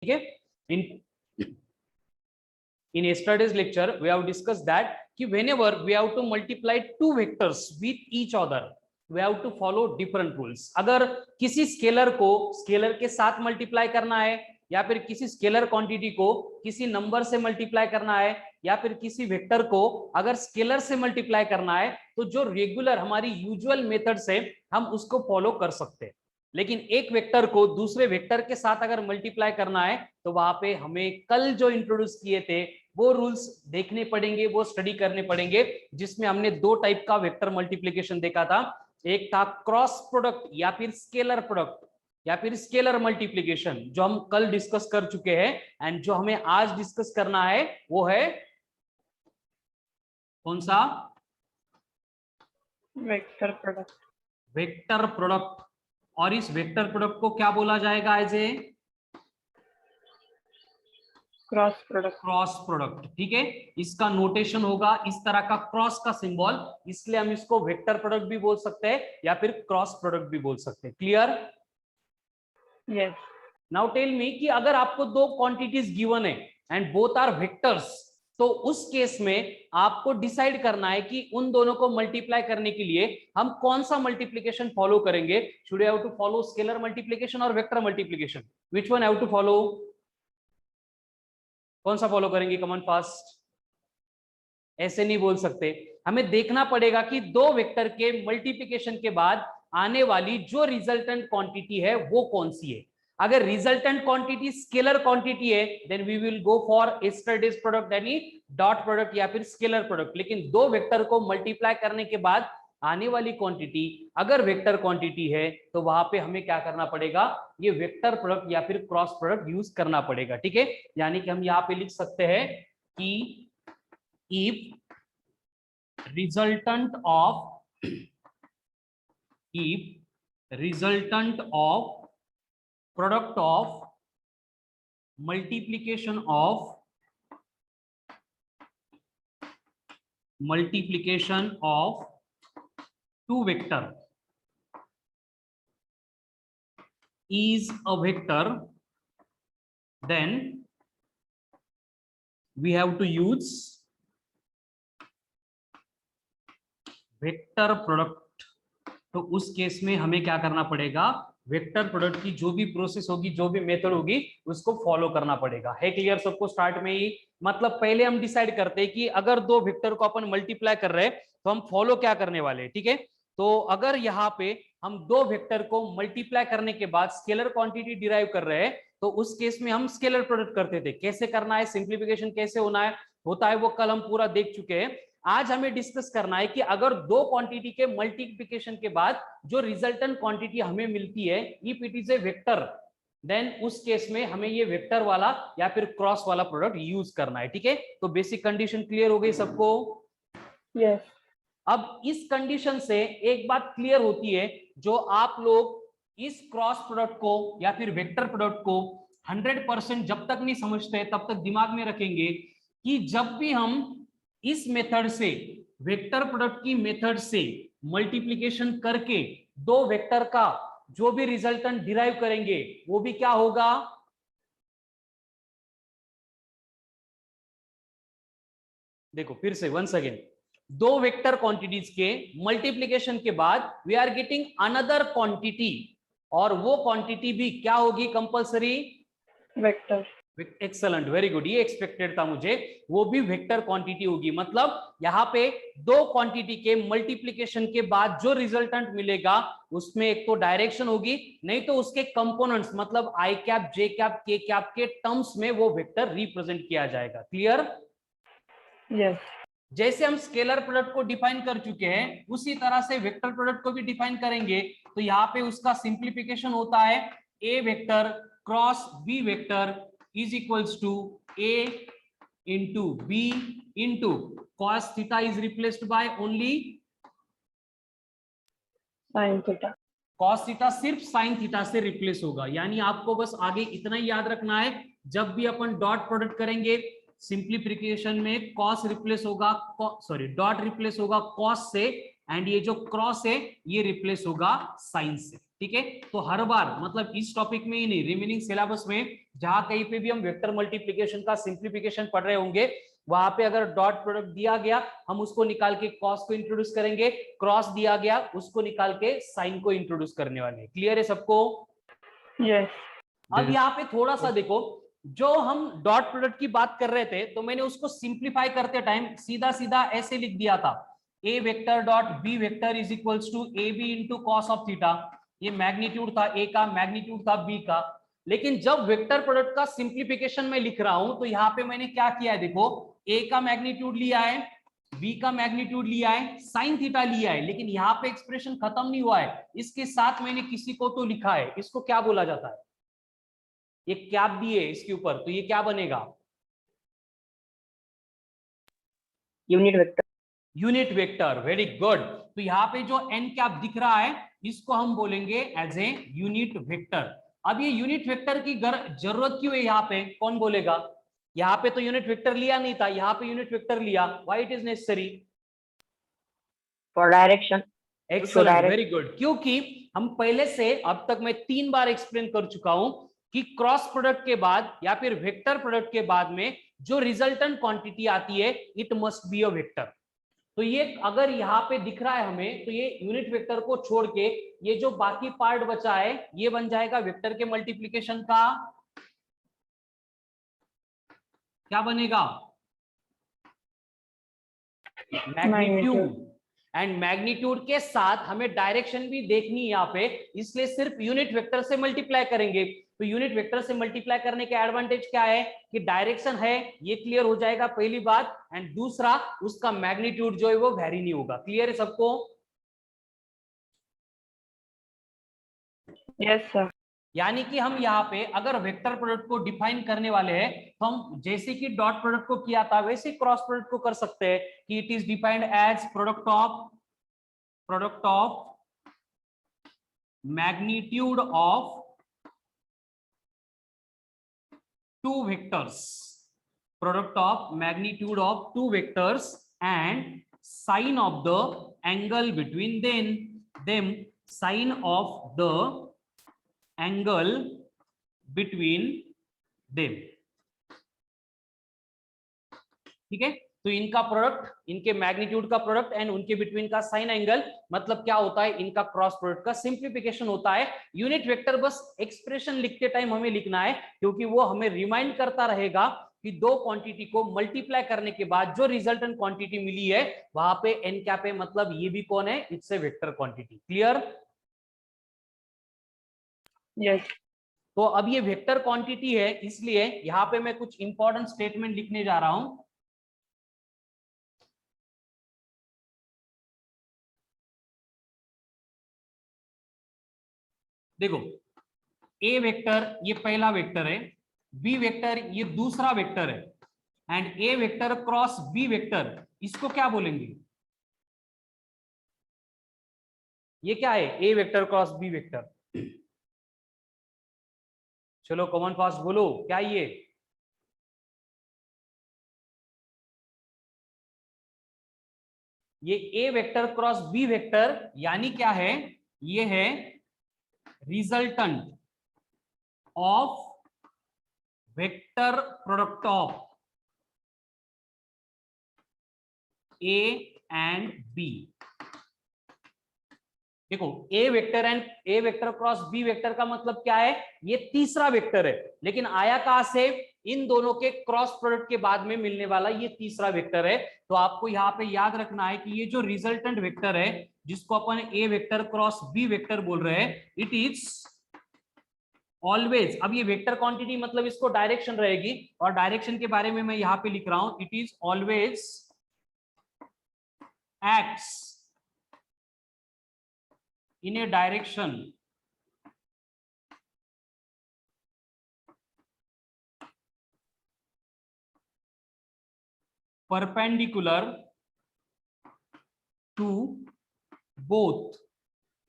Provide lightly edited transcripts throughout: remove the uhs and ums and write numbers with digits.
ठीक है। in yesterday's lecture we have discussed that कि whenever we have to multiply two vectors with each other we have to follow different rules। अगर किसी scalar को scalar के साथ multiply करना है, या फिर किसी स्केलर क्वांटिटी को किसी नंबर से मल्टीप्लाई करना है, या फिर किसी वेक्टर को अगर स्केलर से मल्टीप्लाई करना है, तो जो रेगुलर हमारी यूजुअल मेथड से हम उसको फॉलो कर सकते हैं। लेकिन एक वेक्टर को दूसरे वेक्टर के साथ अगर मल्टीप्लाई करना है तो वहां पे हमें कल जो इंट्रोड्यूस किए थे वो रूल्स देखने पड़ेंगे, वो स्टडी करने पड़ेंगे, जिसमें हमने दो टाइप का वेक्टर मल्टीप्लिकेशन देखा था। एक था क्रॉस प्रोडक्ट या फिर स्केलर प्रोडक्ट या फिर स्केलर मल्टीप्लिकेशन, जो हम कल डिस्कस कर चुके हैं। एंड जो हमें आज डिस्कस करना है वो है कौन सा? Vector product. Vector product. और इस वेक्टर प्रोडक्ट को क्या बोला जाएगा? As a cross product. Cross product, ठीक है। इसका नोटेशन होगा इस तरह का, क्रॉस का सिंबल, इसलिए हम इसको वेक्टर प्रोडक्ट भी बोल सकते हैं या फिर क्रॉस प्रोडक्ट भी बोल सकते हैं। Clear? Yes. Now tell me कि अगर आपको दो क्वांटिटीज गिवन है एंड बोथ आर वेक्टर्स, तो उस केस में आपको डिसाइड करना है कि उन दोनों को मल्टीप्लाई करने के लिए हम कौन सा मल्टीप्लिकेशन फॉलो करेंगे। Should you have to follow scalar multiplication और vector multiplication? Which one have to follow? कौन सा फॉलो करेंगे? Come on fast. ऐसे नहीं बोल सकते, हमें देखना पड़ेगा कि दो वेक्टर के मल्टीप्लिकेशन के बाद आने वाली जो रिजल्टेंट क्वांटिटी है वो कौन सी है। अगर रिजल्टेंट क्वांटिटी स्केलर क्वांटिटी है then we will go for yesterday's product यानी डॉट प्रोडक्ट या फिर स्केलर प्रोडक्ट। लेकिन दो वेक्टर को मल्टीप्लाई करने के बाद आने वाली क्वांटिटी अगर वेक्टर क्वांटिटी है तो वहां पे हमें क्या करना पड़ेगा? ये वेक्टर प्रोडक्ट या फिर क्रॉस प्रोडक्ट यूज करना पड़ेगा, ठीक है। यानी कि हम यहाँ पे लिख सकते हैं कि if resultant of product of multiplication of two vector is a vector, then we have to use vector product. तो उस केस में हमें क्या करना पड़ेगा? वेक्टर प्रोडक्ट की जो भी प्रोसेस होगी, जो भी मेथड होगी, उसको फॉलो करना पड़ेगा। है क्लियर सबको? स्टार्ट में ही मतलब पहले हम डिसाइड करते हैं कि अगर दो वेक्टर को अपन मल्टीप्लाई कर रहे हैं तो हम फॉलो क्या करने वाले हैं, ठीक है। तो अगर यहाँ पे हम दो वेक्टर को मल्टीप्लाई करने के बाद स्केलर क्वांटिटी डिराइव कर रहे हैं तो उस केस में हम स्केलर प्रोडक्ट करते थे। कैसे करना है, सिंप्लीफिकेशन कैसे होता है वो कल हम पूरा देख चुके हैं। आज हमें डिस्कस करना है कि अगर दो क्वांटिटी के मल्टीप्लिकेशन के बाद जो रिजल्टेंट क्वांटिटी हमें मिलती है if it is a vector, then उस केस में हमें ये वेक्टर वाला या फिर क्रॉस वाला प्रोडक्ट यूज करना है, ठीक है। तो बेसिक कंडीशन क्लियर हो गई सबको? यस। अब इस कंडीशन से एक बात क्लियर होती है, जो आप लोग इस क्रॉस प्रोडक्ट को या फिर वेक्टर प्रोडक्ट को 100% जब तक नहीं समझते तब तक दिमाग में रखेंगे कि जब भी हम इस मेथड से वेक्टर प्रोडक्ट की मेथड से मल्टीप्लिकेशन करके दो वेक्टर का जो भी रिजल्टेंट डिराइव करेंगे वो भी क्या होगा? देखो फिर से वंस अगेन, दो वेक्टर क्वांटिटीज के मल्टीप्लिकेशन के बाद we are getting another quantity, और वो क्वांटिटी भी क्या होगी? Compulsory vector. Excellent, very good, ये एक्सपेक्टेड था मुझे। वो भी वेक्टर क्वांटिटी होगी। मतलब यहाँ पे दो क्वांटिटी के मल्टीप्लिकेशन के बाद जो रिजल्टेंट मिलेगा उसमें एक तो डायरेक्शन होगी, नहीं तो उसके कंपोनेंट्स मतलब आई cap, J cap, K cap के टर्म्स में वो वेक्टर रिप्रेजेंट किया जाएगा। क्लियर? यस। जैसे हम स्केलर प्रोडक्ट को डिफाइन कर चुके हैं उसी तरह से वेक्टर प्रोडक्ट को भी डिफाइन करेंगे। तो यहाँ पे उसका सिंप्लीफिकेशन होता है A vector cross B vector is equals to a into b into cos theta is replaced by only sin theta। cos theta सिर्फ sin theta से रिप्लेस होगा। यानी आपको बस आगे इतना ही याद रखना है, जब भी अपन डॉट प्रोडक्ट करेंगे सिंप्लीफिकेशन में cos रिप्लेस होगा, सॉरी डॉट रिप्लेस होगा cos से, एंड ये जो क्रॉस है ये रिप्लेस होगा sin से। ठीक है। तो हर बार मतलब इस टॉपिक में ही नहीं, रिमेनिंग सिलेबस में जहां कहीं पे भी हम वेक्टर मल्टीप्लिकेशन का सिंप्लीफिकेशन पढ़ रहे होंगे, वहां पे अगर डॉट प्रोडक्ट दिया गया हम उसको निकाल के कॉस को इंट्रोड्यूस करेंगे, क्रॉस दिया गया उसको निकाल के साइन को इंट्रोड्यूस करने वाले हैं। क्लियर है सबको? Yes. अब यहाँ पे थोड़ा सा देखो, जो हम डॉट प्रोडक्ट की बात कर रहे थे तो मैंने उसको सिंप्लीफाई करते टाइम सीधा सीधा ऐसे लिख दिया था, A vector dot B vector is equals to A B into cos of theta. ये मैग्नीट्यूड था ए का, मैग्नीट्यूड था बी का। लेकिन जब वेक्टर प्रोडक्ट का सिंप्लीफिकेशन में लिख रहा हूं तो यहाँ पे मैंने क्या किया है, देखो ए का मैग्नीट्यूड लिया है, बी का मैग्नीट्यूड लिया है, साइन थीटा लिया है, लेकिन यहाँ पे एक्सप्रेशन खत्म नहीं हुआ है, इसके साथ मैंने किसी को तो लिखा है। इसको क्या बोला जाता है? ये कैप भी है इसके ऊपर, तो ये क्या बनेगा? Unit vector. Unit vector. Very good. तो यहाँ पे जो एन कैप दिख रहा है इसको हम बोलेंगे एज ए यूनिट वेक्टर। अब ये यूनिट वेक्टर की जरूरत क्यों है यहाँ पे, कौन बोलेगा? यहाँ पे तो यूनिट वेक्टर लिया नहीं था, यहाँ पे यूनिट वेक्टर लिया, why it is necessary? For direction. Excellent, very good. क्योंकि हम पहले से अब तक मैं 3 बार एक्सप्लेन कर चुका हूं कि क्रॉस प्रोडक्ट के बाद या फिर वेक्टर प्रोडक्ट के बाद में जो रिजल्टेंट क्वांटिटी आती है it must be a vector. तो ये अगर यहाँ पे दिख रहा है हमें, तो ये यूनिट वेक्टर को छोड़ के ये जो बाकी पार्ट बचा है ये बन जाएगा वेक्टर के मल्टीप्लिकेशन का, क्या बनेगा? मैग्नीट्यूड। एंड मैग्नीट्यूड के साथ हमें डायरेक्शन भी देखनी है यहाँ पे, इसलिए सिर्फ यूनिट वेक्टर से मल्टीप्लाई करेंगे। तो यूनिट वेक्टर से मल्टीप्लाई करने के एडवांटेज क्या है कि डायरेक्शन है ये क्लियर हो जाएगा पहली बात, एंड दूसरा उसका मैग्नीट्यूड जो है वो वेरी नहीं होगा। क्लियर है सबको? Yes, sir. यानी कि हम यहाँ पे अगर वेक्टर प्रोडक्ट को डिफाइन करने वाले हैं तो हम जैसे कि डॉट प्रोडक्ट को किया था वैसे क्रॉस प्रोडक्ट को कर सकते हैं कि it is defined as product of magnitude of two vectors, product of magnitude of two vectors and sine of the angle between them, sine of the angle between them। ठीक है, तो इनका product, इनके मैग्नीट्यूड का product and उनके between का sign angle, मतलब क्या होता है, इनका क्रॉस प्रोडक्ट का सिंप्लीफिकेशन होता है। यूनिट वेक्टर बस एक्सप्रेशन लिखते टाइम हमें लिखना है, क्योंकि वो हमें रिमाइंड करता रहेगा कि दो क्वांटिटी को मल्टीप्लाई करने के बाद जो रिजल्टेंट क्वांटिटी मिली है वहां पे एन कैप है, मतलब ये भी कौन है, it's a vector quantity. Clear? Yes. तो अब ये वेक्टर क्वांटिटी है, इसलिए यहाँ पे मैं कुछ इंपॉर्टेंट स्टेटमेंट लिखने जा रहा हूं। देखो, ए वेक्टर ये पहला वेक्टर है, बी वेक्टर ये दूसरा वेक्टर है, and A vector cross B vector, इसको क्या बोलेंगे? ये क्या है? A vector cross B vector. चलो कॉमन फास्ट बोलो, क्या ये A vector cross B vector यानी क्या है? ये है resultant of vector product of A and B. देखो, A vector cross B vector का मतलब क्या है? ये तीसरा वेक्टर है, लेकिन आया कहां से? इन दोनों के क्रॉस प्रोडक्ट के बाद में मिलने वाला ये तीसरा वेक्टर है। तो आपको यहाँ पे याद रखना है कि ये जो रिजल्टेंट वेक्टर है जिसको अपन ए वेक्टर क्रॉस बी वेक्टर बोल रहे हैं, इट इज ऑलवेज, अब ये वेक्टर क्वांटिटी मतलब इसको डायरेक्शन रहेगी, और डायरेक्शन के बारे में मैं यहाँ पे लिख रहा हूं, it is always acts in a direction perpendicular to both।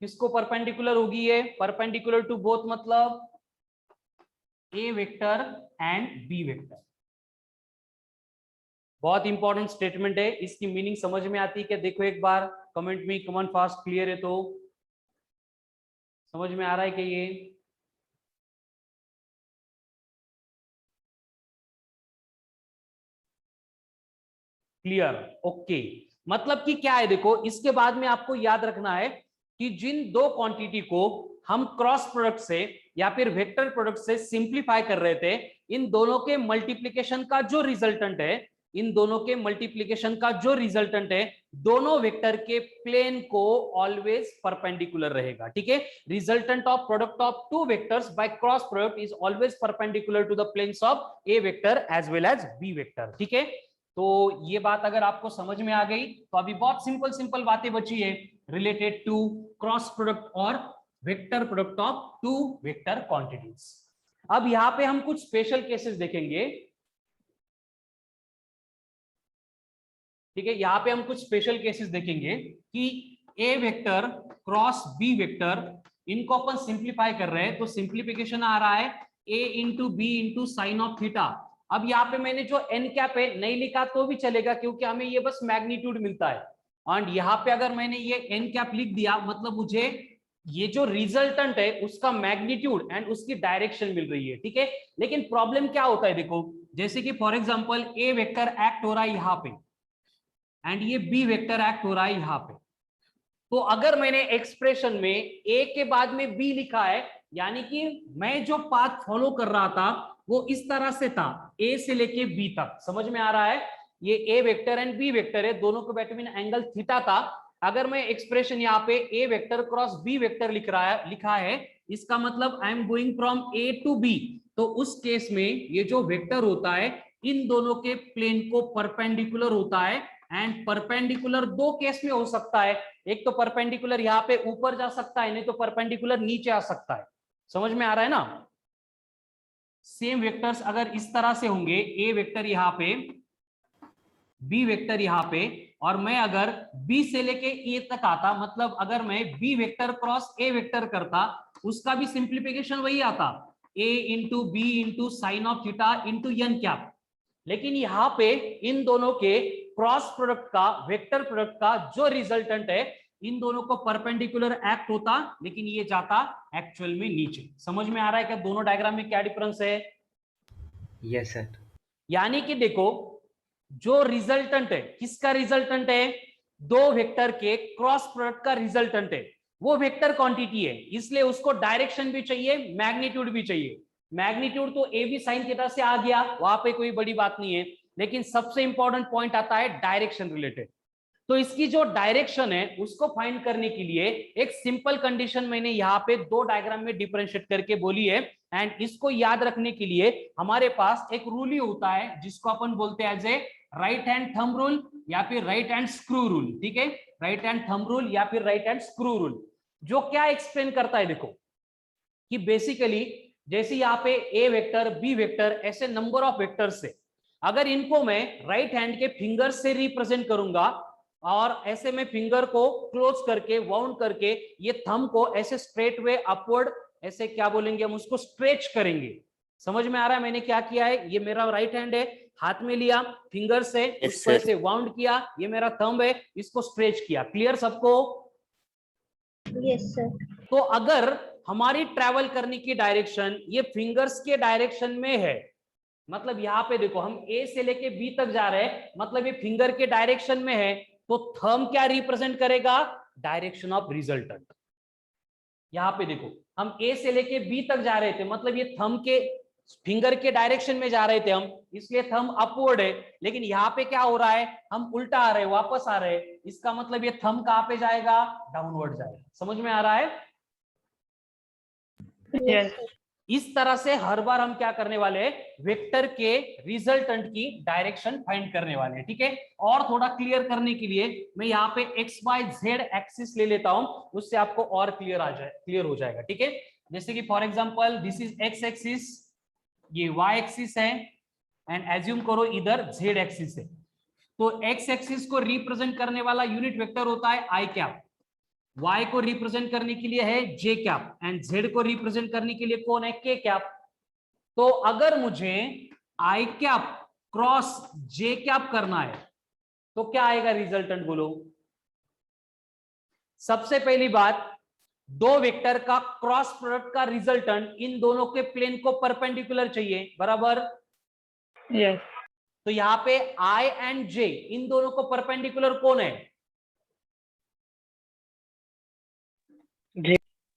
किसको परपेंडिकुलर होगी ये? परपेंडिकुलर टू बोथ मतलब ए वेक्टर एंड बी वेक्टर। बहुत इंपॉर्टेंट स्टेटमेंट है, इसकी मीनिंग समझ में आती है क्या? देखो एक बार कमेंट में, कमेंट फास्ट क्लियर है तो समझ में आ रहा है कि ये क्लियर? ओके, मतलब कि क्या है, देखो इसके बाद में आपको याद रखना है कि जिन दो क्वांटिटी को हम क्रॉस प्रोडक्ट से या फिर वेक्टर प्रोडक्ट से सिंप्लीफाई कर रहे थे, इन दोनों के मल्टीप्लिकेशन का जो रिजल्टेंट है, इन दोनों के मल्टीप्लिकेशन का जो रिजल्टेंट है, दोनों वेक्टर के प्लेन को ऑलवेज परपेंडिकुलर रहेगा। ठीक है, resultant of product of two vectors by cross product is always perpendicular to the planes of A vector as well as B vector. ठीक है, तो ये बात अगर आपको समझ में आ गई तो अभी बहुत सिंपल सिंपल बातें बची है रिलेटेड टू क्रॉस प्रोडक्ट और vector product of two vector quantities. अब यहां पे हम कुछ स्पेशल केसेस देखेंगे। ठीक है, यहां पे हम कुछ स्पेशल केसेस देखेंगे कि A vector cross B vector, इनको अपन सिंप्लीफाई कर रहे हैं, तो सिंप्लीफिकेशन आ रहा है A into B into sine of theta. अब यहाँ पे मैंने जो एन कैप है नहीं लिखा तो भी चलेगा, क्योंकि हमें ये बस मैग्नीट्यूड मिलता है। और यहाँ पे अगर मैंने ये एन कैप लिख दिया, मतलब मुझे ये जो रिजल्टेंट है उसका मैग्नीट्यूड एंड उसकी डायरेक्शन मिल रही है। ठीक है, लेकिन प्रॉब्लम क्या होता है, देखो जैसे कि for example A vector act हो रहा है यहाँ पे एंड ये बी वेक्टर एक्ट हो रहा है यहाँ पे, तो अगर मैंने एक्सप्रेशन में ए के बाद में बी लिखा है, यानी कि मैं जो पाथ फॉलो कर रहा था वो इस तरह से था, ए से लेके बी तक। समझ में आ रहा है? ये A vector and B vector है, दोनों के बिटवीन एंगल थीटा था। अगर मैं एक्सप्रेशन यहाँ पे A vector cross B vector लिखा है, इसका मतलब I am going from A to B, तो उस केस में ये जो वेक्टर होता है इन दोनों के प्लेन को परपेंडिकुलर होता है। एंड परपेंडिकुलर दो केस में हो सकता है, एक तो परपेंडिकुलर यहाँ पे ऊपर जा सकता है, नहीं तो परपेंडिकुलर नीचे आ सकता है। समझ में आ रहा है ना? सेम वेक्टर्स अगर इस तरह से होंगे, ए वेक्टर यहाँ पे, बी वेक्टर यहाँ पे, और मैं अगर बी से लेके ए तक आता, मतलब अगर मैं B vector cross A vector करता, उसका भी सिंप्लीफिकेशन वही आता, A into B into sine of theta into N cap. लेकिन यहाँ पे इन दोनों के क्रॉस प्रोडक्ट का, वेक्टर प्रोडक्ट का जो रिजल्टेंट है, इन दोनों को परपेंडिकुलर एक्ट होता, लेकिन ये जाता एक्चुअल में नीचे। समझ में आ रहा है क्या दोनों डायग्राम में क्या डिफरेंस है? Yes sir. यानी कि देखो, जो रिजल्टेंट है, किसका रिजल्टेंट है? दो वेक्टर के क्रॉस प्रोडक्ट का रिजल्टेंट है, वो वेक्टर क्वांटिटी है, इसलिए उसको डायरेक्शन भी चाहिए, मैग्नीट्यूड भी चाहिए। मैग्नीट्यूड तो ए बी साइन थीटा से आ गया, वहां पे कोई बड़ी बात नहीं है, लेकिन सबसे इंपॉर्टेंट पॉइंट आता है डायरेक्शन रिलेटेड। तो इसकी जो डायरेक्शन है उसको फाइंड करने के लिए एक सिंपल कंडीशन मैंने यहाँ पे दो डायग्राम में डिफरेंशिएट करके बोली है। एंड इसको याद रखने के लिए हमारे पास एक रूल ही होता है जिसको अपन बोलते हैं as a right hand thumb rule या फिर राइट हैंड स्क्रू रूल। ठीक है, राइट हैंड थंब रूल या फिर राइट हैंड स्क्रू रूल, जो क्या एक्सप्लेन करता है, देखो कि बेसिकली जैसे यहाँ पे ए वेक्टर बी वेक्टर, ऐसे नंबर ऑफ वेक्टर्स से, अगर इनको मैं राइट हैंड के फिंगर से रिप्रेजेंट करूंगा और ऐसे में फिंगर को क्लोज करके वाउंड करके ये थंब को ऐसे स्ट्रेट वे अपवर्ड, ऐसे क्या बोलेंगे हम उसको, स्ट्रेच करेंगे। समझ में आ रहा है मैंने क्या किया है? ये मेरा राइट हैंड है, हाथ में लिया फिंगर से, उसको ऐसे वाउंड किया, ये मेरा थंब है, इसको स्ट्रेच किया। क्लियर सबको? Yes sir. तो अगर हमारी ट्रैवल करने की डायरेक्शन ये फिंगर्स के डायरेक्शन में है, मतलब यहाँ पे देखो हम ए से लेके बी तक जा रहे हैं, मतलब ये फिंगर के डायरेक्शन में है, तो थंब क्या रिप्रेजेंट करेगा? Direction of resultant. यहाँ पे देखो हम ए से लेके बी तक जा रहे थे, मतलब ये थंब के, फिंगर के डायरेक्शन में जा रहे थे हम, इसलिए थंब अपवर्ड है। लेकिन यहाँ पे क्या हो रहा है? हम उल्टा आ रहे हैं, वापस आ रहे हैं, इसका मतलब ये थंब कहाँ पे जाएगा? डाउनवर्ड जाएगा। समझ में आ रहा है? Yes. इस तरह से हर बार हम क्या करने वाले हैं? वेक्टर के रिजल्टेंट की डायरेक्शन फाइंड करने वाले हैं। ठीक है, और थोड़ा क्लियर करने के लिए मैं यहाँ पे एक्स वाई जेड एक्सिस ले लेता हूं, उससे आपको और क्लियर हो जाएगा। ठीक है, जैसे कि for example this is x axis, ये वाई एक्सिस है, एंड एज्यूम करो इधर जेड एक्सिस है। तो एक्स एक्सिस को रिप्रेजेंट करने वाला यूनिट वेक्टर होता है आई कैप, y को रिप्रेजेंट करने के लिए है j कैप, एंड z को रिप्रेजेंट करने के लिए कौन है? k cap. तो अगर मुझे i cap cross j cap करना है तो क्या आएगा रिजल्टेंट? बोलो। सबसे पहली बात, दो वेक्टर का क्रॉस प्रोडक्ट का रिजल्टेंट इन दोनों के प्लेन को परपेंडिकुलर चाहिए, बराबर। Yes. तो यहाँ पे I एंड J इन दोनों को परपेंडिकुलर कौन है?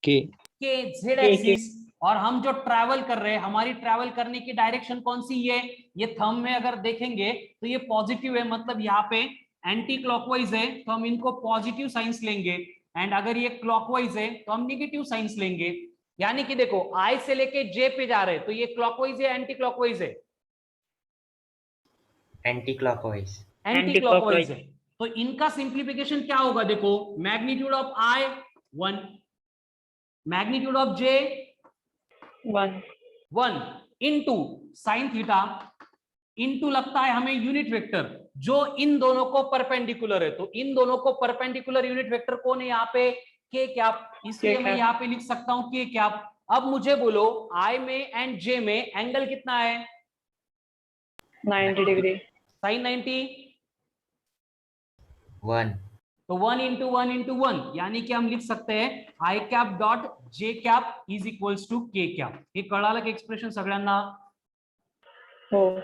K. के जेड एक्सिस। और हम जो ट्रैवल कर रहे हैं, हमारी ट्रैवल करने की डायरेक्शन कौन सी है? ये थंब में अगर देखेंगे तो ये पॉजिटिव है, मतलब यहाँ पे एंटी क्लॉकवाइज है तो हम इनको पॉजिटिव साइंस लेंगे, एंड अगर ये क्लॉकवाइज है तो हम नेगेटिव साइंस लेंगे। यानी कि देखो आई से लेके जे पे जा रहे हैं तो ये क्लॉकवाइज है एंटी क्लॉकवाइज है? Anti clockwise. एंटी क्लॉकवाइज है। तो इनका सिंप्लीफिकेशन क्या होगा? देखो magnitude of I 1, magnitude of J 1 into sine theta into लगता है हमें यूनिट वेक्टर जो इन दोनों को परपेंडिकुलर है। तो इन दोनों को परपेंडिकुलर यूनिट वेक्टर कौन है यहाँ पे? K cap. इसलिए मैं यहाँ पे लिख सकता हूं के कैप। अब मुझे बोलो आई में एंड जे में एंगल कितना है? 90 डिग्री। साइन 90 1. तो 1 इंटू 1 इंटू 1 यानी कि हम लिख सकते हैं I cap dot J cap is equals to के कैप। हे कळालं की एक्सप्रेशन सगळ्यांना? हो।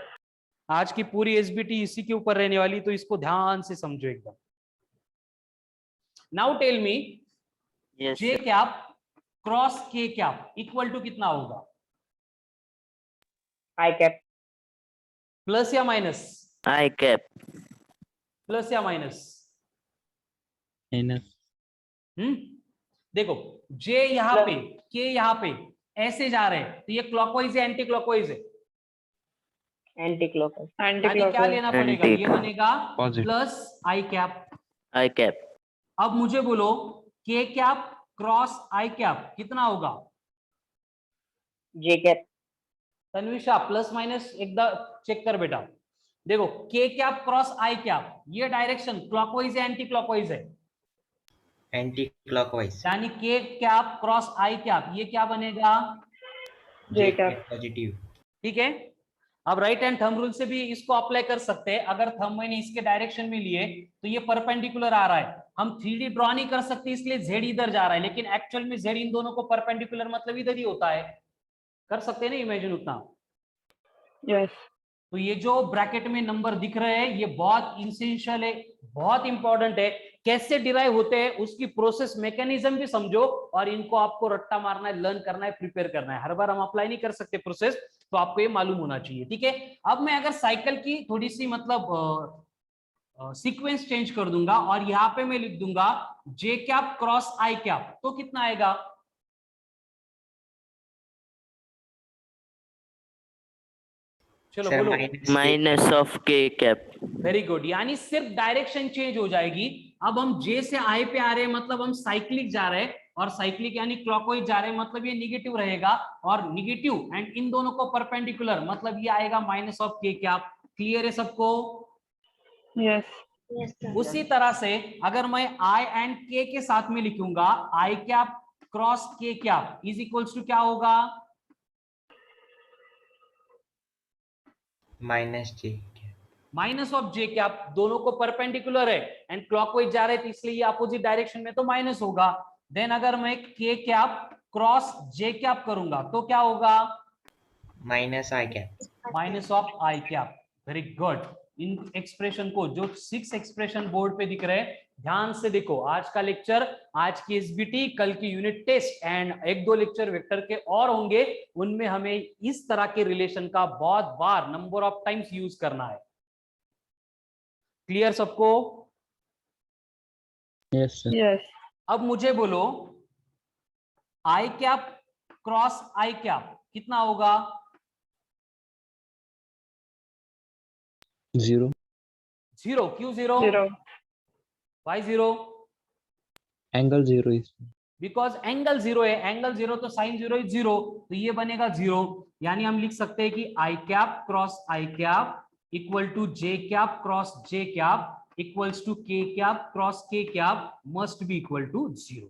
आज की पूरी एसबीटी इसी के ऊपर रहने वाली, तो इसको ध्यान से समझो एकदम। नाउ टेल मी जे कैप क्रॉस के कैप इक्वल टू कितना होगा? I cap. प्लस या माइनस? I cap. प्लस या माइनस? माइनस। देखो जे यहाँ पे के यहाँ पे ऐसे जा रहे हैं तो ये क्लॉकवाइज है एंटी क्लॉकवाइज है? Anti clockwise. यानी क्या लेना पड़ेगा? ये बनेगा plus I cap. I cap. अब मुझे बोलो के कैप क्रॉस आई कैप कितना होगा? जे कैप। तन्विशा प्लस माइनस एकदा चेक कर बेटा। देखो के कैप क्रॉस आई कैप, ये डायरेक्शन क्लॉकवाइज है एंटी क्लॉकवाइज है? Anti clockwise. यानी के कैप क्रॉस आई कैप ये क्या बनेगा? जे कैप। पॉजिटिव। ठीक है। अब राइट हैंड थंब रूल से भी इसको अप्लाई कर सकते हैं। अगर थंब मैंने इसके डायरेक्शन में लिए तो ये परपेंडिकुलर आ रहा है, हम 3D ड्रॉ नहीं कर सकते इसलिए जेड इधर जा रहा है, लेकिन एक्चुअल में जेड इन दोनों को परपेंडिकुलर मतलब इधर ही होता है। कर सकते हैं ना इमेजिन उतना? यस। तो ये जो ब्रैकेट में नंबर दिख रहे हैं ये बहुत इंसेंशियल है, बहुत इंपॉर्टेंट है। कैसे डिराइव होते हैं उसकी प्रोसेस मैकेनिज्म भी समझो, और इनको आपको रट्टा मारना है, लर्न करना है, प्रिपेयर करना है। हर बार हम अप्लाई नहीं कर सकते प्रोसेस, तो आपको ये मालूम होना चाहिए। ठीक है। अब मैं अगर साइकिल की थोड़ी सी मतलब सीक्वेंस चेंज कर दूंगा और यहाँ पे मैं लिख दूंगा जे कैप क्रॉस आई कैप, तो कितना आएगा? चलो बोलो। Minus of K cap. Very good. यानी सिर्फ डायरेक्शन चेंज हो जाएगी। अब हम जे से आई पे आ रहे हैं मतलब हम साइक्लिक जा रहे हैं, और साइक्लिक यानी क्लॉकवाइज जा रहे हैं मतलब ये निगेटिव रहेगा, और निगेटिव एंड इन दोनों को परपेंडिकुलर मतलब ये आएगा माइनस ऑफ के कैप। क्लियर है सबको? यस। Yes, sir. उसी तरह से अगर मैं आई एंड के के साथ में लिखूंगा आई कैप क्रॉस के कैप इज इक्वल्स टू क्या होगा? Minus J. Minus of J cap. दोनों को परपेंडिकुलर है एंड क्लॉकवाइज जा रहे थे इसलिए ये अपोजिट डायरेक्शन में, तो माइनस होगा। देन अगर मैं के कैप क्रॉस जे कैप करूंगा तो क्या होगा? Minus I cap. Minus of I cap. Very good. In expression को जो 6 एक्सप्रेशन बोर्ड पे दिख रहे हैं ध्यान से देखो। आज का लेक्चर, आज की एसबीटी, कल की unit test and 1-2 lecture vector के और होंगे, उनमें हमें इस तरह के रिलेशन का बहुत बार नंबर ऑफ टाइम्स यूज करना है। क्लियर सबको? Yes sir. यस। अब मुझे बोलो I cap cross I cap कितना होगा? 0। 0। क्यों 0? 0। Why 0? Angle 0 is. Because angle 0 है। एंगल 0 तो साइन 0 इज 0, तो ये बनेगा 0। यानी हम लिख सकते हैं कि I cap cross I cap equal to J cap cross J cap equals to के कैप क्रॉस के cap must be equal to 0।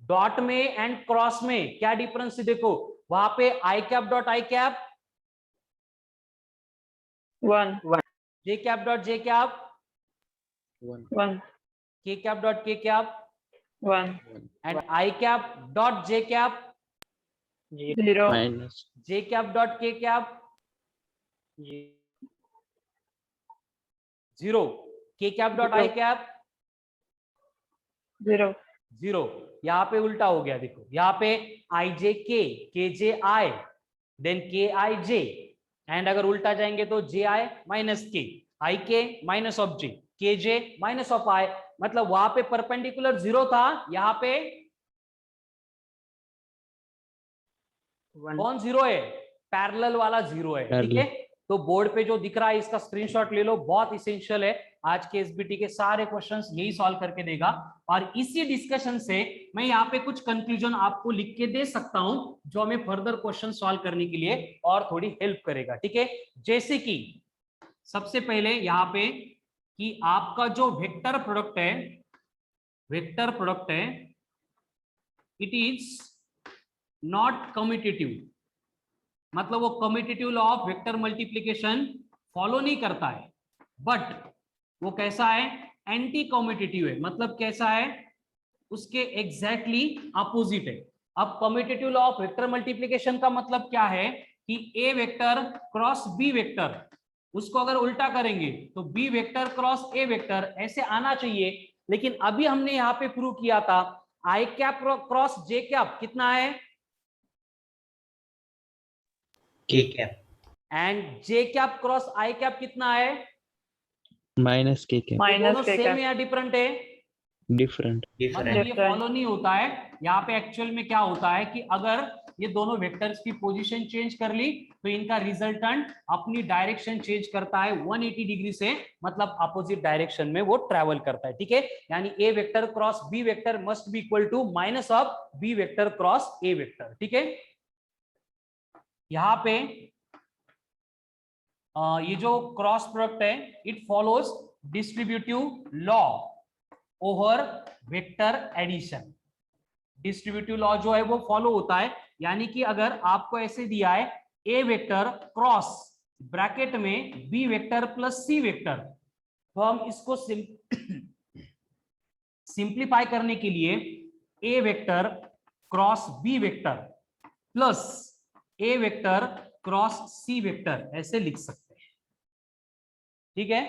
Dot में एंड क्रॉस में क्या डिफरेंस है? देखो वहां पे I cap dot I cap 1 J cap dot J cap 1 K cap dot K cap 1. And I cap dot J cap, 0. Minus. J cap dot K cap 0, के cap dot I cap 0. 0। यहाँ पे उल्टा हो गया, देखो यहाँ पे आई जे के जे आई, देन के आई जे, एंड अगर उल्टा जाएंगे तो जे आई माइनस के, आई के माइनस ऑफ जे, के जे माइनस ऑफ आई, मतलब वहां पे परपेंडिकुलर 0 था, यहाँ पे कौन 0 है? पैरेलल वाला 0 है, ठीक है। तो बोर्ड पे जो दिख रहा है इसका स्क्रीनशॉट ले लो, बहुत इसेंशियल है। आज के एसबीटी के सारे क्वेश्चंस यही सॉल्व करके देगा, और इसी डिस्कशन से मैं यहाँ पे कुछ कंक्लूजन आपको लिख के दे सकता हूं, जो हमें फर्दर क्वेश्चन सॉल्व करने के लिए और थोड़ी हेल्प करेगा, ठीक है। जैसे कि सबसे पहले यहाँ पे कि आपका जो वेक्टर प्रोडक्ट है, इट इज नॉट कम्यूटेटिव, मतलब वो commutative law of vector multiplication follow नहीं करता है, बट वो कैसा है? एंटी कम्यूटेटिव है। मतलब कैसा है? उसके एग्जैक्टली अपोजिट है। अब commutative law of vector multiplication का मतलब क्या है कि A vector cross B vector, उसको अगर उल्टा करेंगे तो B vector cross A vector ऐसे आना चाहिए, लेकिन अभी हमने यहाँ पे प्रूव किया था आई कैप क्रॉस जे कैप कितना है, K cap. And J cap cross I cap कितना है? Minus K cap. Minus दोनों K सेम cap. या डिफरेंट है? Different. मतलब Different. ये फॉलो नहीं होता है। यहाँ पे एक्चुअल में क्या होता है कि अगर ये दोनों वेक्टर्स की पोजीशन चेंज कर ली तो इनका रिजल्टेंट अपनी डायरेक्शन चेंज करता है 180 डिग्री से, मतलब अपोजिट डायरेक्शन में वो ट्रेवल करता है, ठीक है। यानी A vector cross B vector must be equal to minus of B vector cross A vector, ठीक है। यहाँ पे ये जो क्रॉस प्रोडक्ट है it follows distributive law over vector addition. Distributive law जो है वो फॉलो होता है, यानी कि अगर आपको ऐसे दिया है ए वेक्टर क्रॉस ब्रैकेट में B vector plus C vector, तो हम इसको सिंप्लीफाई करने के लिए A vector cross B vector plus A vector cross C vector ऐसे लिख सकते हैं, ठीक है।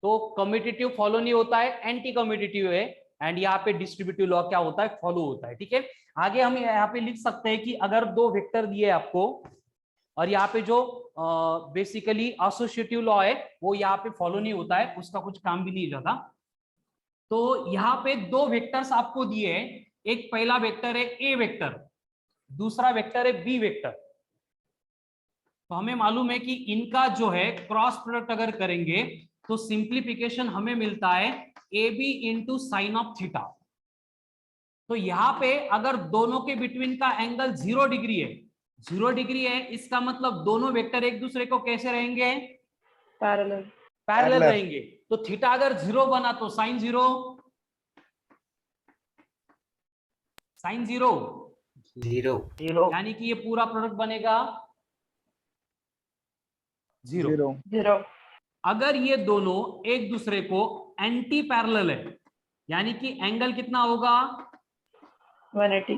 तो कम्यूटेटिव फॉलो नहीं होता है, एंटी कम्यूटेटिव है, एंड यहाँ पे डिस्ट्रीब्यूटिव लॉ क्या होता है? फॉलो होता है, ठीक है। आगे हम यहाँ पे लिख सकते हैं कि अगर दो वेक्टर दिए आपको और यहाँ पे जो बेसिकली एसोसिएटिव लॉ है वो यहाँ पे फॉलो नहीं होता है, उसका कुछ काम भी नहीं जाता। तो यहाँ पे दो वेक्टर्स आपको दिए हैं, एक पहला वेक्टर है ए वेक्टर, दूसरा वेक्टर है बी वेक्टर। तो हमें मालूम है कि इनका जो है क्रॉस प्रोडक्ट अगर करेंगे तो सिंप्लीफिकेशन हमें मिलता है A B into sine of theta. तो यहां पे अगर दोनों के बिटवीन का एंगल 0 डिग्री है, 0 डिग्री है, इसका मतलब दोनों वेक्टर एक दूसरे को कैसे रहेंगे? Parallel. पैरेलल रहेंगे। तो थीटा अगर 0 बना तो साइन 0, साइन 0, 0. यानी कि ये पूरा प्रोडक्ट बनेगा 0। 0. अगर ये दोनों एक दूसरे को एंटी पैरेलल है, यानी कि एंगल कितना होगा? 180.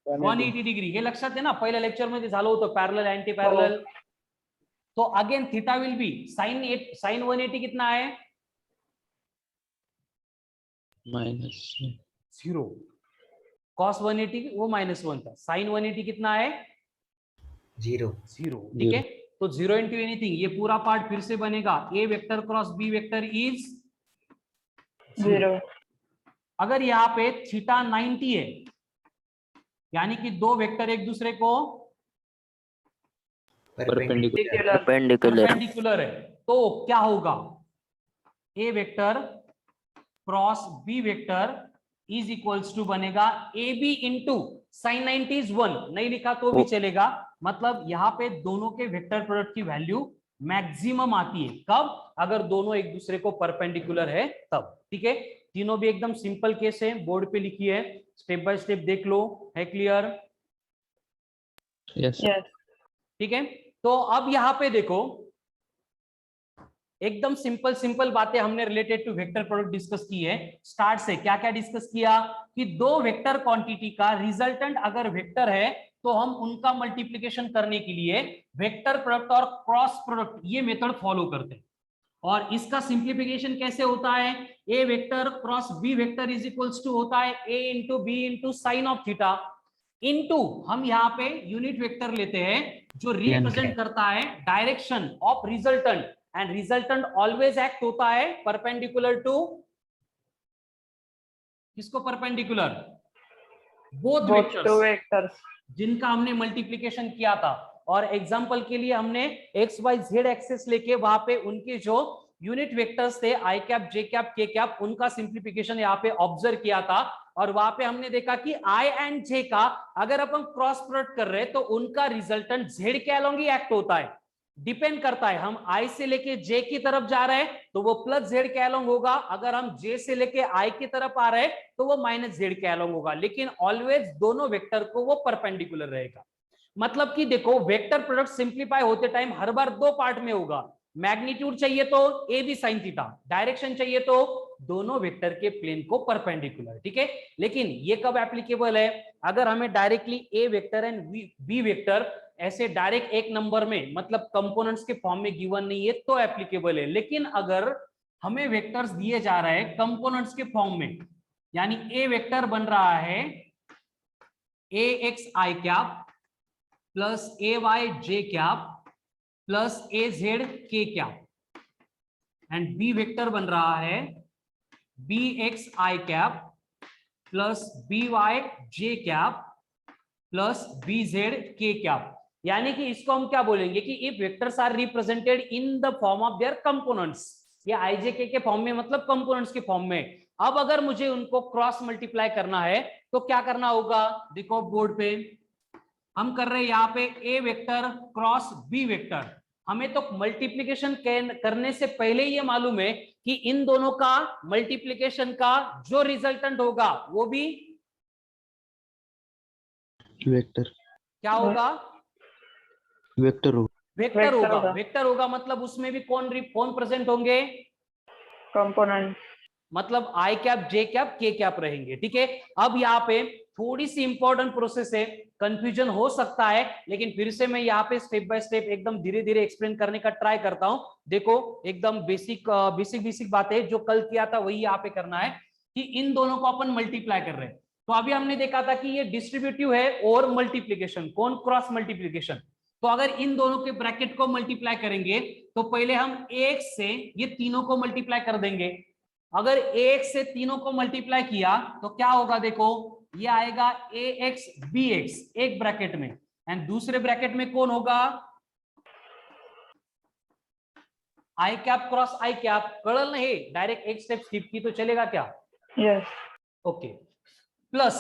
180 डिग्री। हे लक्षात आहे ना, पहिल्या लेक्चर मध्ये झालं होतं पॅरलल एंटी पैरेलल। तो again theta will be sine 180 कितना है? Minus. 0। कॉस 180 वो -1 था, साइन 180 कितना है? 0. 0, ठीक है। तो 0 इंटू एनीथिंग, ये पूरा पार्ट फिर से बनेगा A vector cross B vector is 0. अगर यहाँ पे थीटा 90 है, यानी कि दो वेक्टर एक दूसरे को Perpendicular. परपेंडिकुलर है, तो क्या होगा? A vector cross B vector is equals to बनेगा A B into sine 90 is 1, नहीं लिखा तो भी चलेगा। मतलब यहाँ पे दोनों के वेक्टर प्रोडक्ट की वैल्यू मैक्सिमम आती है कब? अगर दोनों एक दूसरे को परपेंडिकुलर है तब, ठीक है। तीनों भी एकदम सिंपल केस है, बोर्ड पे लिखी है, स्टेप बाय स्टेप देख लो, है क्लियर? Yes. Yes. ठीक है। तो अब यहाँ पे देखो, एकदम सिंपल सिंपल बातें हमने related to vector product discuss की है। स्टार्ट से क्या क्या डिस्कस किया कि दो वेक्टर क्वांटिटी का रिजल्टेंट अगर वेक्टर है तो हम उनका मल्टीप्लिकेशन करने के लिए वेक्टर प्रोडक्ट और क्रॉस प्रोडक्ट ये मेथड फॉलो करते हैं। और इसका सिंप्लीफिकेशन कैसे होता है, A vector cross B vector is equals to होता है A into B into sine of theta into हम यहाँ पे यूनिट वेक्टर लेते हैं जो रिप्रेजेंट करता है direction of resultant, and resultant always act होता है परपेंडिकुलर टू किसको, परपेंडिकुलर बोथ वेक्टर्स जिनका हमने मल्टीप्लिकेशन किया था। और एग्जांपल के लिए हमने एक्स वाई जेड एक्सेस लेके वहां पे उनके जो यूनिट वेक्टर्स थे आई cap J cap K cap उनका सिंप्लीफिकेशन यहाँ पे ऑब्जर्व किया था। और वहां पे हमने देखा कि आई एंड जे का अगर अपन क्रॉस प्रोडक्ट कर रहे हैं तो उनका रिजल्टेंट जेड के अलोंग ही एक्ट होता है, डिपेंड करता है। हम आई से लेके जे की तरफ जा रहे हैं तो वो प्लस जेड के अलोंग होगा, अगर हम जे से लेके आई की तरफ आ रहे हैं तो वो माइनस जेड के अलोंग होगा, लेकिन ऑलवेज दोनों वेक्टर को वो परपेंडिकुलर रहेगा। मतलब कि देखो वेक्टर प्रोडक्ट सिंप्लीफाई होते टाइम हर बार दो पार्ट में होगा, मैग्नीट्यूड चाहिए तो A B sine theta, direction चाहिए तो दोनों वेक्टर के प्लेन को परपेंडिकुलर, ठीक है। लेकिन ये कब एप्लीकेबल है, अगर हमें directly A vector and B vector ऐसे डायरेक्ट एक नंबर में मतलब कंपोनेंट्स के फॉर्म में गिवन नहीं है तो एप्लीकेबल है। लेकिन अगर हमें वेक्टर्स दिए जा रहे हैं कंपोनेंट्स के फॉर्म में, यानी ए वेक्टर बन रहा है a x i cap plus a y j cap plus a z k cap, and B vector बन रहा है b x i cap plus b y j cap plus b z k cap. यानी कि इसको हम क्या बोलेंगे कि if vectors are represented in the form of their components, ये आई जे के फॉर्म में मतलब कंपोनेंट्स के फॉर्म में। अब अगर मुझे उनको क्रॉस मल्टीप्लाई करना है तो क्या करना होगा, देखो बोर्ड पे हम कर रहे हैं यहाँ पे A vector cross B vector. हमें तो मल्टीप्लिकेशन करने से पहले ये मालूम है कि इन दोनों का मल्टीप्लिकेशन का जो रिजल्टेंट होगा वो भी वेक्टर क्या होगा, वेक्टर होगा। वेक्टर होगा। वेक्टर होगा मतलब उसमें भी कौन प्रेजेंट होंगे, कंपोनेंट, मतलब आई cap J cap K cap रहेंगे, ठीक है। अब यहाँ पे थोड़ी सी इंपॉर्टेंट प्रोसेस है, कंफ्यूजन हो सकता है, लेकिन फिर से मैं यहाँ पे स्टेप बाय स्टेप एकदम धीरे धीरे एक्सप्लेन करने का ट्राई करता हूँ। देखो एकदम बेसिक बातें जो कल किया था वही यहाँ पे करना है कि इन दोनों को अपन मल्टीप्लाई कर रहे हैं। तो अभी हमने देखा था कि ये डिस्ट्रीब्यूटिव है और मल्टीप्लीकेशन, कौन क्रॉस मल्टीप्लीकेशन। तो अगर इन दोनों के ब्रैकेट को मल्टीप्लाई करेंगे तो पहले हम एक से ये तीनों को मल्टीप्लाई कर देंगे। अगर एक से तीनों को मल्टीप्लाई किया तो क्या होगा, देखो ये आएगा ए एक्स बी एक्स एक ब्रैकेट में, एंड दूसरे ब्रैकेट में कौन होगा, i cap cross I cap. कड़ल नहीं, डायरेक्ट एक स्टेप स्किप की तो चलेगा क्या, यस ओके। प्लस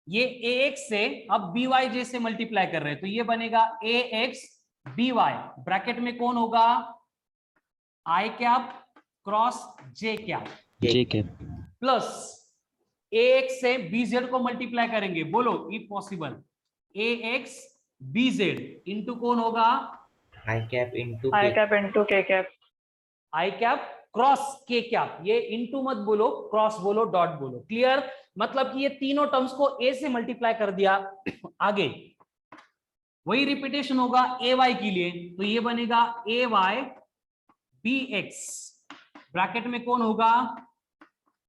ये ए एक्स से अब बी वाई जे से मल्टीप्लाई कर रहे हैं तो ये बनेगा a x b y, bracket में कौन होगा, i cap cross J cap, plus a x से बी जेड को मल्टीप्लाई करेंगे, बोलो if possible, a x B Z into कौन होगा, i cap into k cap, i cap cross के कैप। ये इंटू मत बोलो, क्रॉस बोलो, डॉट बोलो, क्लियर। मतलब कि ये तीनों टर्म्स को ए से मल्टीप्लाई कर दिया। आगे वही रिपीटेशन होगा ए वाई के लिए, तो ये बनेगा ए वाई बी एक्स, ब्रैकेट में कौन होगा,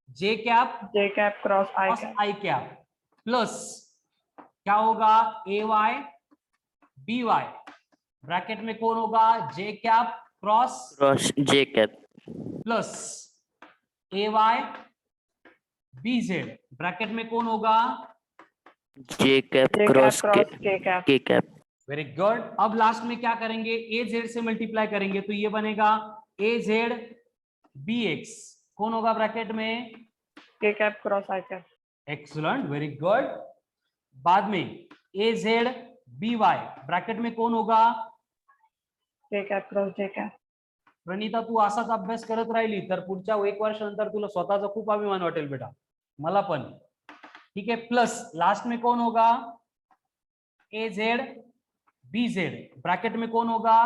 जे कैप क्रॉस आई कैप, प्लस क्या होगा, ए वाई बी वाई, ब्रैकेट में कौन होगा, जे cap cross J cap, plus a Y B Z, bracket में कौन होगा, जे कैप क्रॉस के कैप। Very good. अब लास्ट में क्या करेंगे, ए जेड से मल्टीप्लाई करेंगे तो ये बनेगा ए जेड बी एक्स, कौन होगा ब्रैकेट में, के कैप क्रॉस आई कैप। Excellent, very good. बाद में ए जेड बी वाई, ब्रैकेट में कौन होगा, के कैप क्रॉस जे कैप। प्रणिता तू असाच अभ्यास करत राहिली तर पुढच्या 1 वर्षानंतर तुला स्वतःचा खूप अभिमान वाटेल बेटा, मला पण, ठीक है। प्लस लास्ट में कौन होगा, ए जेड बी जेड, ब्रैकेट में कौन होगा,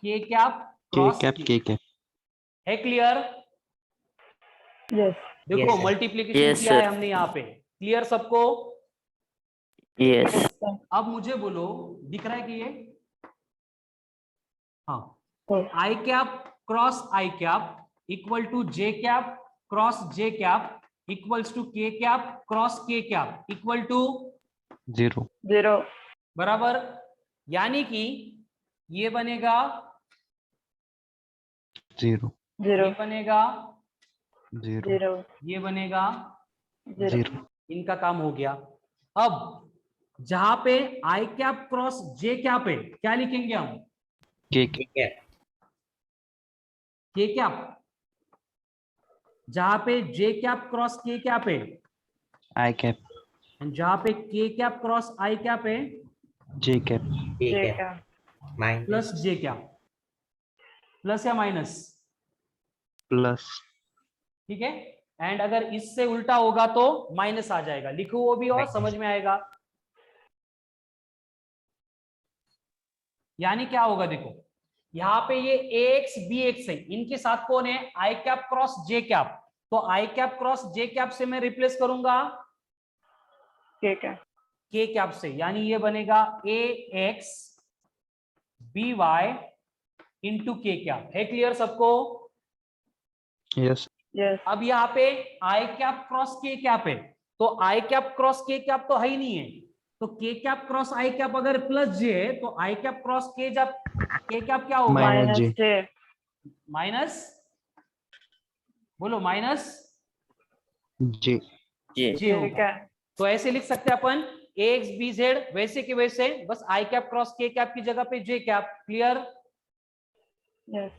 के cap K cross cap K cap. है क्लियर? Yes. देखो Yes, sir. मल्टीप्लीकेशन Yes, किया है sir. हमने यहाँ पे, क्लियर सबको? Yes. Yes, sir. अब मुझे बोलो, दिख रहा है कि ये? हाँ, Yes. I cap cross I cap equal to J cap cross J cap equals to के कैप क्रॉस के कैप इक्वल टू 0. 0. बराबर। यानी कि ये बनेगा 0. 0. ये बनेगा 0. 0. ये बनेगा 0. 0. इनका काम हो गया। अब जहां पे I cap cross J cap है क्या लिखेंगे हम? K K cap. cap. के कैप। जहां पे जे कैप क्रॉस के कैप है I cap. और जहां पे के कैप क्रॉस आई कैप है J cap. K J cap. cap. Minus. Plus J cap. Plus या माइनस? Plus. ठीक है। एंड अगर इससे उल्टा होगा तो माइनस आ जाएगा, लिखो वो भी और Minus. समझ में आएगा। यानी क्या होगा देखो, यहाँ पे ये ax bx है, इनके साथ कौन है? I cap cross J cap. तो आई कैप क्रॉस जे कैप से मैं रिप्लेस करूंगा K cap. के कैप से, यानी ये बनेगा ax by into k cap. है क्लियर सबको? Yes. Yes. अब यहाँ पे आई कैप क्रॉस के कैप है, तो आई कैप क्रॉस के कैप तो है ही नहीं है, तो के कैप क्रॉस आई कैप अगर प्लस जे है तो आई कैप क्रॉस के जब के कैप क्या होगा? Minus Minus J. J. Minus, बोलो माइनस J. J. जे J होगा। cap. तो ऐसे लिख सकते हैं अपन ax bz वैसे के वैसे, बस आई कैप क्रॉस के कैप की जगह पे जे कैप। क्लियर? Yes.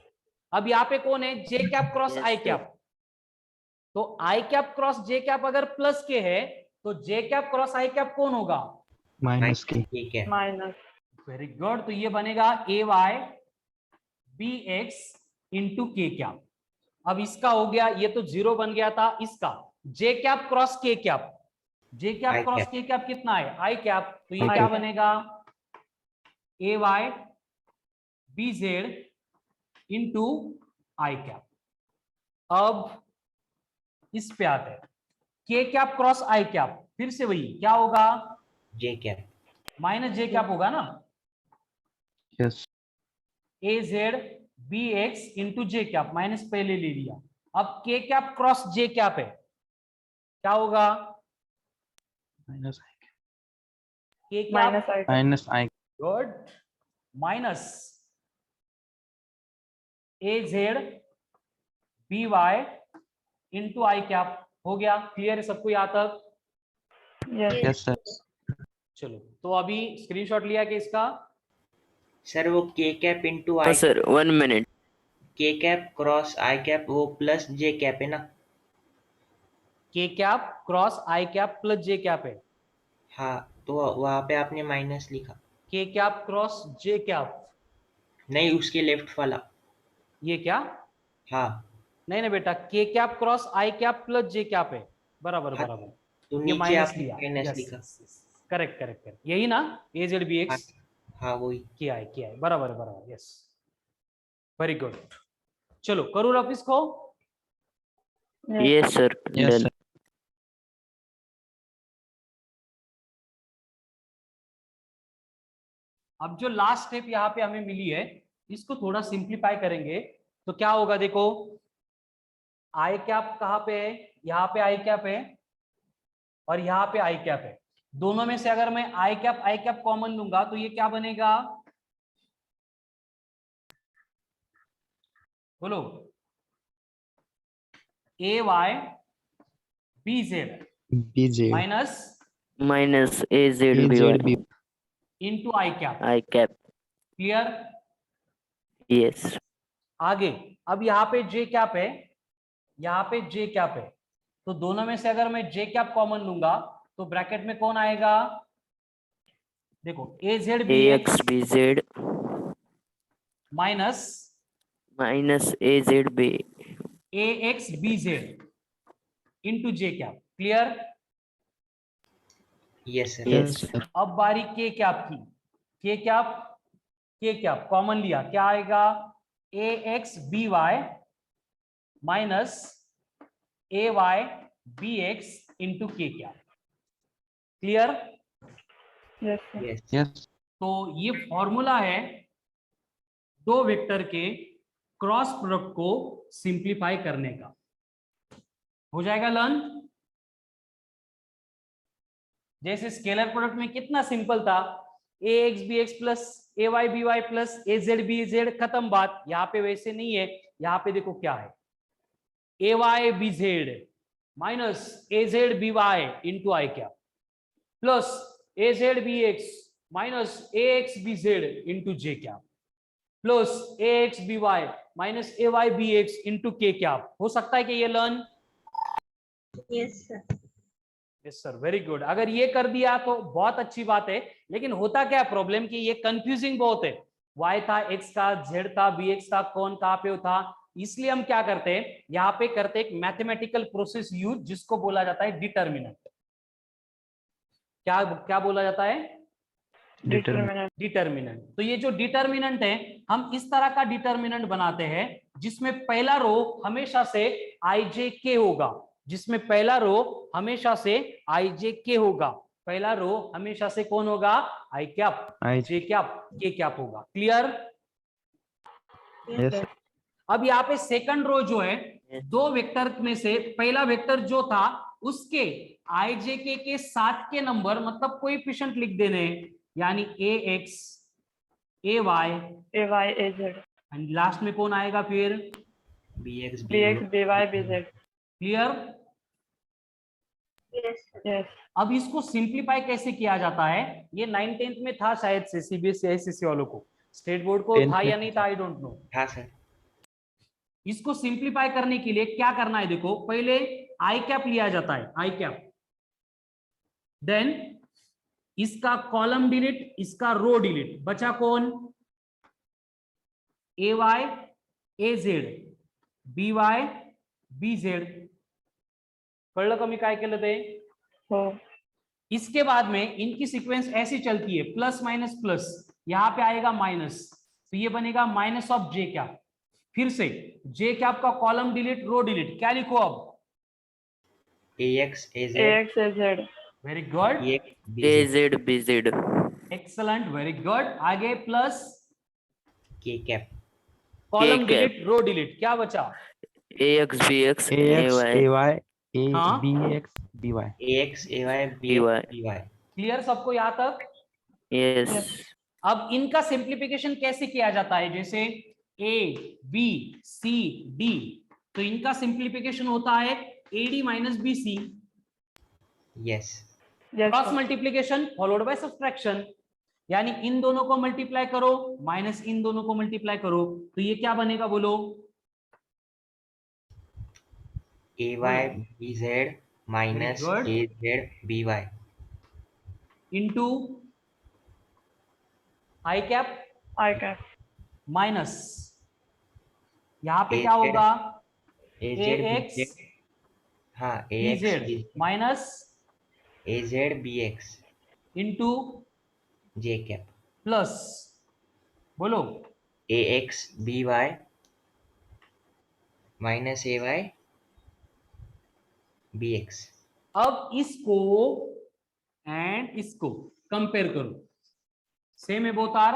अब यहाँ पे कौन है? जे कैप क्रॉस Yes, आई sir. कैप। तो आई कैप क्रॉस जे कैप अगर प्लस के है तो जे कैप क्रॉस आई कैप कौन होगा? Minus K. K cap. Minus. Very good. तो ये बनेगा ए Y B x into k cap. अब इसका हो गया, ये तो 0 बन गया था, इसका जे कैप क्रॉस के cap. J cap I cross cap. के कैप कितना है? I cap. तो ये I क्या cap. बनेगा? ए वाई बी जेड इंटू आई कैप। अब इस पे आते हैं, के कैप क्रॉस आई कैप, फिर से वही क्या होगा? J cap. माइनस जे कैप होगा ना, Yes. ए Z B x into J cap, minus पहले ले लिया। अब के कैप क्रॉस जे कैप है, क्या होगा? Minus I cap. के cap Minus I cap. Minus I. Good minus a Z B y into I cap. हो गया क्लियर है सबको यहाँ तक? Yes. Yes, sir. चलो तो अभी स्क्रीनशॉट लिया कि इसका सर वो K cap into हाँ I sir 1 minute. K cap cross I cap वो प्लस J cap है ना? के कैप क्रॉस आई कैप प्लस जे कैप है। हाँ, तो वहाँ पे आपने माइनस लिखा। के कैप क्रॉस जे कैप, नहीं, उसके लेफ्ट वाला। ये क्या? हाँ, नहीं ना बेटा, के कैप क्रॉस आई कैप प्लस जे कैप है। बराबर हाँ, बराबर। तो ये नीचे माइनस आपने लिया। माइनस लिखा। करेक्ट करेक्ट करेक्ट, यही ना? ए जेड बी हाँ, एक्स हाँ वही। किया है बराबर बराबर। Yes very good. चलो करूँ ऑफिस को? Yes. Yes, sir. Yes, Done. sir. अब जो लास्ट स्टेप यहाँ पे हमें मिली है, इसको थोड़ा सिंप्लीफाई करेंगे तो क्या होगा देखो, आई कैप कहाँ पे है? यहाँ पे आई कैप है और यहाँ पे आई कैप है। दोनों में से अगर मैं आई कैप कॉमन लूंगा तो ये क्या बनेगा? बोलो। A Y B Z B Z. Minus Minus A Z A B Z Y. B. Into I cap. I cap. Clear? Yes. आगे अब यहाँ पे जे कैप है, यहाँ पे जे कैप है, तो दोनों में से अगर मैं जे कैप कॉमन लूंगा तो ब्रैकेट में कौन आएगा? देखो A Z B X AX B Z minus minus A Z B. A x B Z into J cap. Clear? Yes sir. Yes. Yes, sir. अब बारी के कैप की। के कैप के कैप कॉमन लिया, क्या आएगा, ए एक्स बी वाई माइनस ए Y B x into k cap. Clear? Yes, sir. Yes. Yes. तो ये फॉर्मूला है दो वेक्टर के क्रॉस प्रोडक्ट को सिंप्लीफाई करने का। हो जाएगा लर्न? जैसे स्केलर प्रोडक्ट में कितना सिंपल था, ए x B x plus a Y B Y plus a Z B Z, खत्म बात। यहाँ पे वैसे नहीं है, यहाँ पे देखो क्या है, ए Y B Z minus a Z B y into I cap plus a Z B x minus A x B Z into J cap plus a x b Y minus A Y B x into k cap. हो सकता है कि ये learn? Yes sir. Yes sir, very good. अगर ये कर दिया तो बहुत अच्छी बात है, लेकिन होता क्या प्रॉब्लम कि ये कंफ्यूजिंग बहुत है। y था, x का, z था, bx था, कौन कहाँ पे था, इसलिए हम क्या करते हैं, यहाँ पे करते एक मैथमेटिकल प्रोसेस यूज जिसको बोला जाता है डिटर्मिनेंट। क्या क्या बोला जाता है? Determinant. डिटर्मिनेंट। तो ये जो डिटर्मिनेंट है, हम इस तरह का डिटर्मिनेंट बनाते हैं जिसमें पहला रो हमेशा से आई जे के होगा, जिसमें पहला रो हमेशा से आई जे के होगा, पहला रो हमेशा से कौन होगा, i cap, J cap, K cap होगा। क्लियर? Yes. अब यहाँ पे सेकंड रो जो है, दो वेक्टर में से पहला वेक्टर जो था उसके आई जे के साथ के नंबर मतलब कोएफिशिएंट लिख देने, यानी A X A Y A Y A Z. And last में कौन आएगा फिर, BX B X B Y B Z. Clear? Yes sir. Yes. अब इसको सिंप्लीफाई कैसे किया जाता है, ये 9th-10th में था शायद से, सीबीएसई आईसीएसई वालों को, स्टेट बोर्ड को 10th था या में नहीं था, आई डोंट नो। हाँ सर। इसको सिंप्लीफाई करने के लिए क्या करना है, देखो पहले आई कैप लिया जाता है, आई कैप, देन इसका कॉलम डिलीट, इसका रो डिलीट, बचा कौन, A Y A Z B Y B Z. कळलं का मी काय केलं ते? हो. इसके बाद में इनकी सीक्वेंस ऐसी चलती है, प्लस माइनस प्लस, यहां पे आएगा माइनस, तो ये बनेगा माइनस ऑफ जे कैप। फिर से जे कैप का कॉलम डिलीट, रो डिलीट, क्या लिखो अब, AX AZ A X A Z. Very good, BX A BZ Z B Z excellent, very good. आगे plus K cap column K delete, row delete, क्या बचा, A X B X A AX Y AY हाँ? BX BY. AX AY BY. BY। Clear सबको यहां तक? yes अब इनका simplification कैसे किया जाता है, जैसे ए बी सी डी, तो इनका सिंप्लीफिकेशन होता है AD minus BC, Yes। Yes. Cross sir. Multiplication followed bye subtraction, यानी इन दोनों को मल्टीप्लाई करो माइनस इन दोनों को मल्टीप्लाई करो, तो ये क्या बनेगा बोलो, AY BZ minus Very AZ BY। Into I cap I cap. Minus, यहां पे AZ क्या होगा, AZ AX BZ हाँ AX BZ minus AZ BX into J cap plus, बोलो AX BY minus AY BX। अब इसको एंड इसको compare करो, सेम है बोथ आर,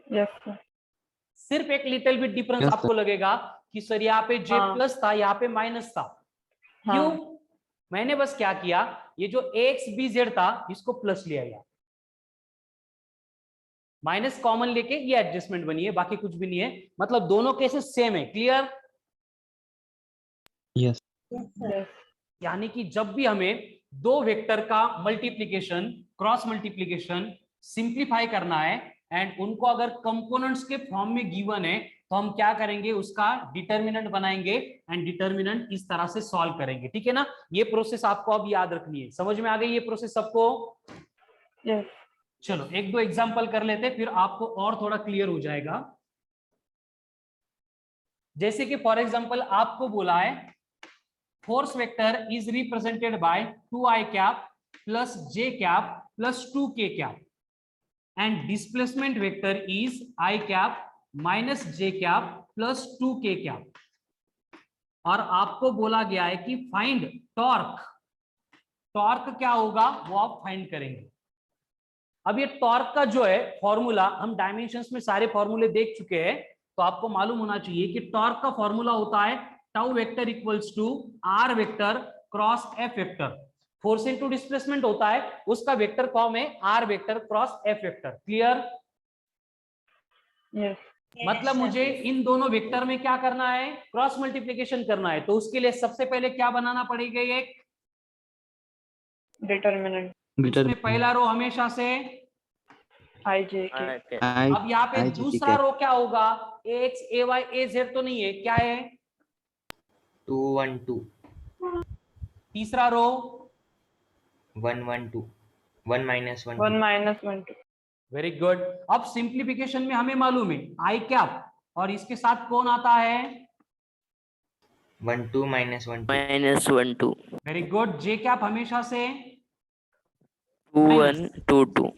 Yes. sir. सिर्फ एक लिटिल बिट डिफरेंस Yes, आपको लगेगा कि सर यहाँ पे जे हाँ. प्लस था, यहाँ पे माइनस था, हाँ. क्यों, मैंने बस क्या किया, ये जो एक्स बी जेड था इसको प्लस लिया गया, माइनस कॉमन लेके ये एडजस्टमेंट बनी है, बाकी कुछ भी नहीं है, मतलब दोनों केसेस सेम है। Clear? Yes. Yes sir. Yes. यानी कि जब भी हमें दो वेक्टर का मल्टीप्लीकेशन, क्रॉस मल्टीप्लीकेशन सिंप्लीफाई करना है एंड उनको अगर कंपोनेंट्स के फॉर्म में गिवन है, तो हम क्या करेंगे, उसका डिटर्मिनेंट बनाएंगे एंड डिटर्मिनेंट इस तरह से सॉल्व करेंगे। ठीक है ना, ये प्रोसेस आपको अब याद रखनी है। समझ में आ गई ये प्रोसेस सबको? Yes. चलो एक दो एग्जांपल कर लेते, फिर आपको और थोड़ा क्लियर हो जाएगा। जैसे कि फॉर एग्जांपल आपको बोला है force vector is represented by 2i cap plus j cap plus 2k cap. and displacement vector is I cap minus j cap plus 2k cap। और आपको बोला गया है कि फाइंड टॉर्क। टॉर्क क्या होगा वो आप फाइंड करेंगे। अब ये टॉर्क का जो है फॉर्मूला, हम डायमेंशंस में सारे फॉर्मूले देख चुके हैं, तो आपको मालूम होना चाहिए कि टॉर्क का फॉर्मूला होता है tau vector equals to r vector cross f vector. Force into displacement होता है, उसका वेक्टर फॉर्म है r vector cross f vector. Clear? Yes. मतलब मुझे इन दोनों वेक्टर में क्या करना है, क्रॉस मल्टीप्लिकेशन करना है। तो उसके लिए सबसे पहले क्या बनाना पड़ेगा, एक Determinant. इसमें पहला रो हमेशा से IJK. अब यहाँ पे IJK दूसरा रो क्या होगा, ax ay az तो नहीं है, क्या है 2 1 2 तीसरा रो 1 1 2 1 minus 1 1 minus 1 2. Very good. अब सिंप्लीफिकेशन में हमें मालूम है आई कैप और इसके साथ कौन आता है 1 2 minus 1 2 minus 1 2 वेरी गुड। जे कैप हमेशा से 2 1 2 2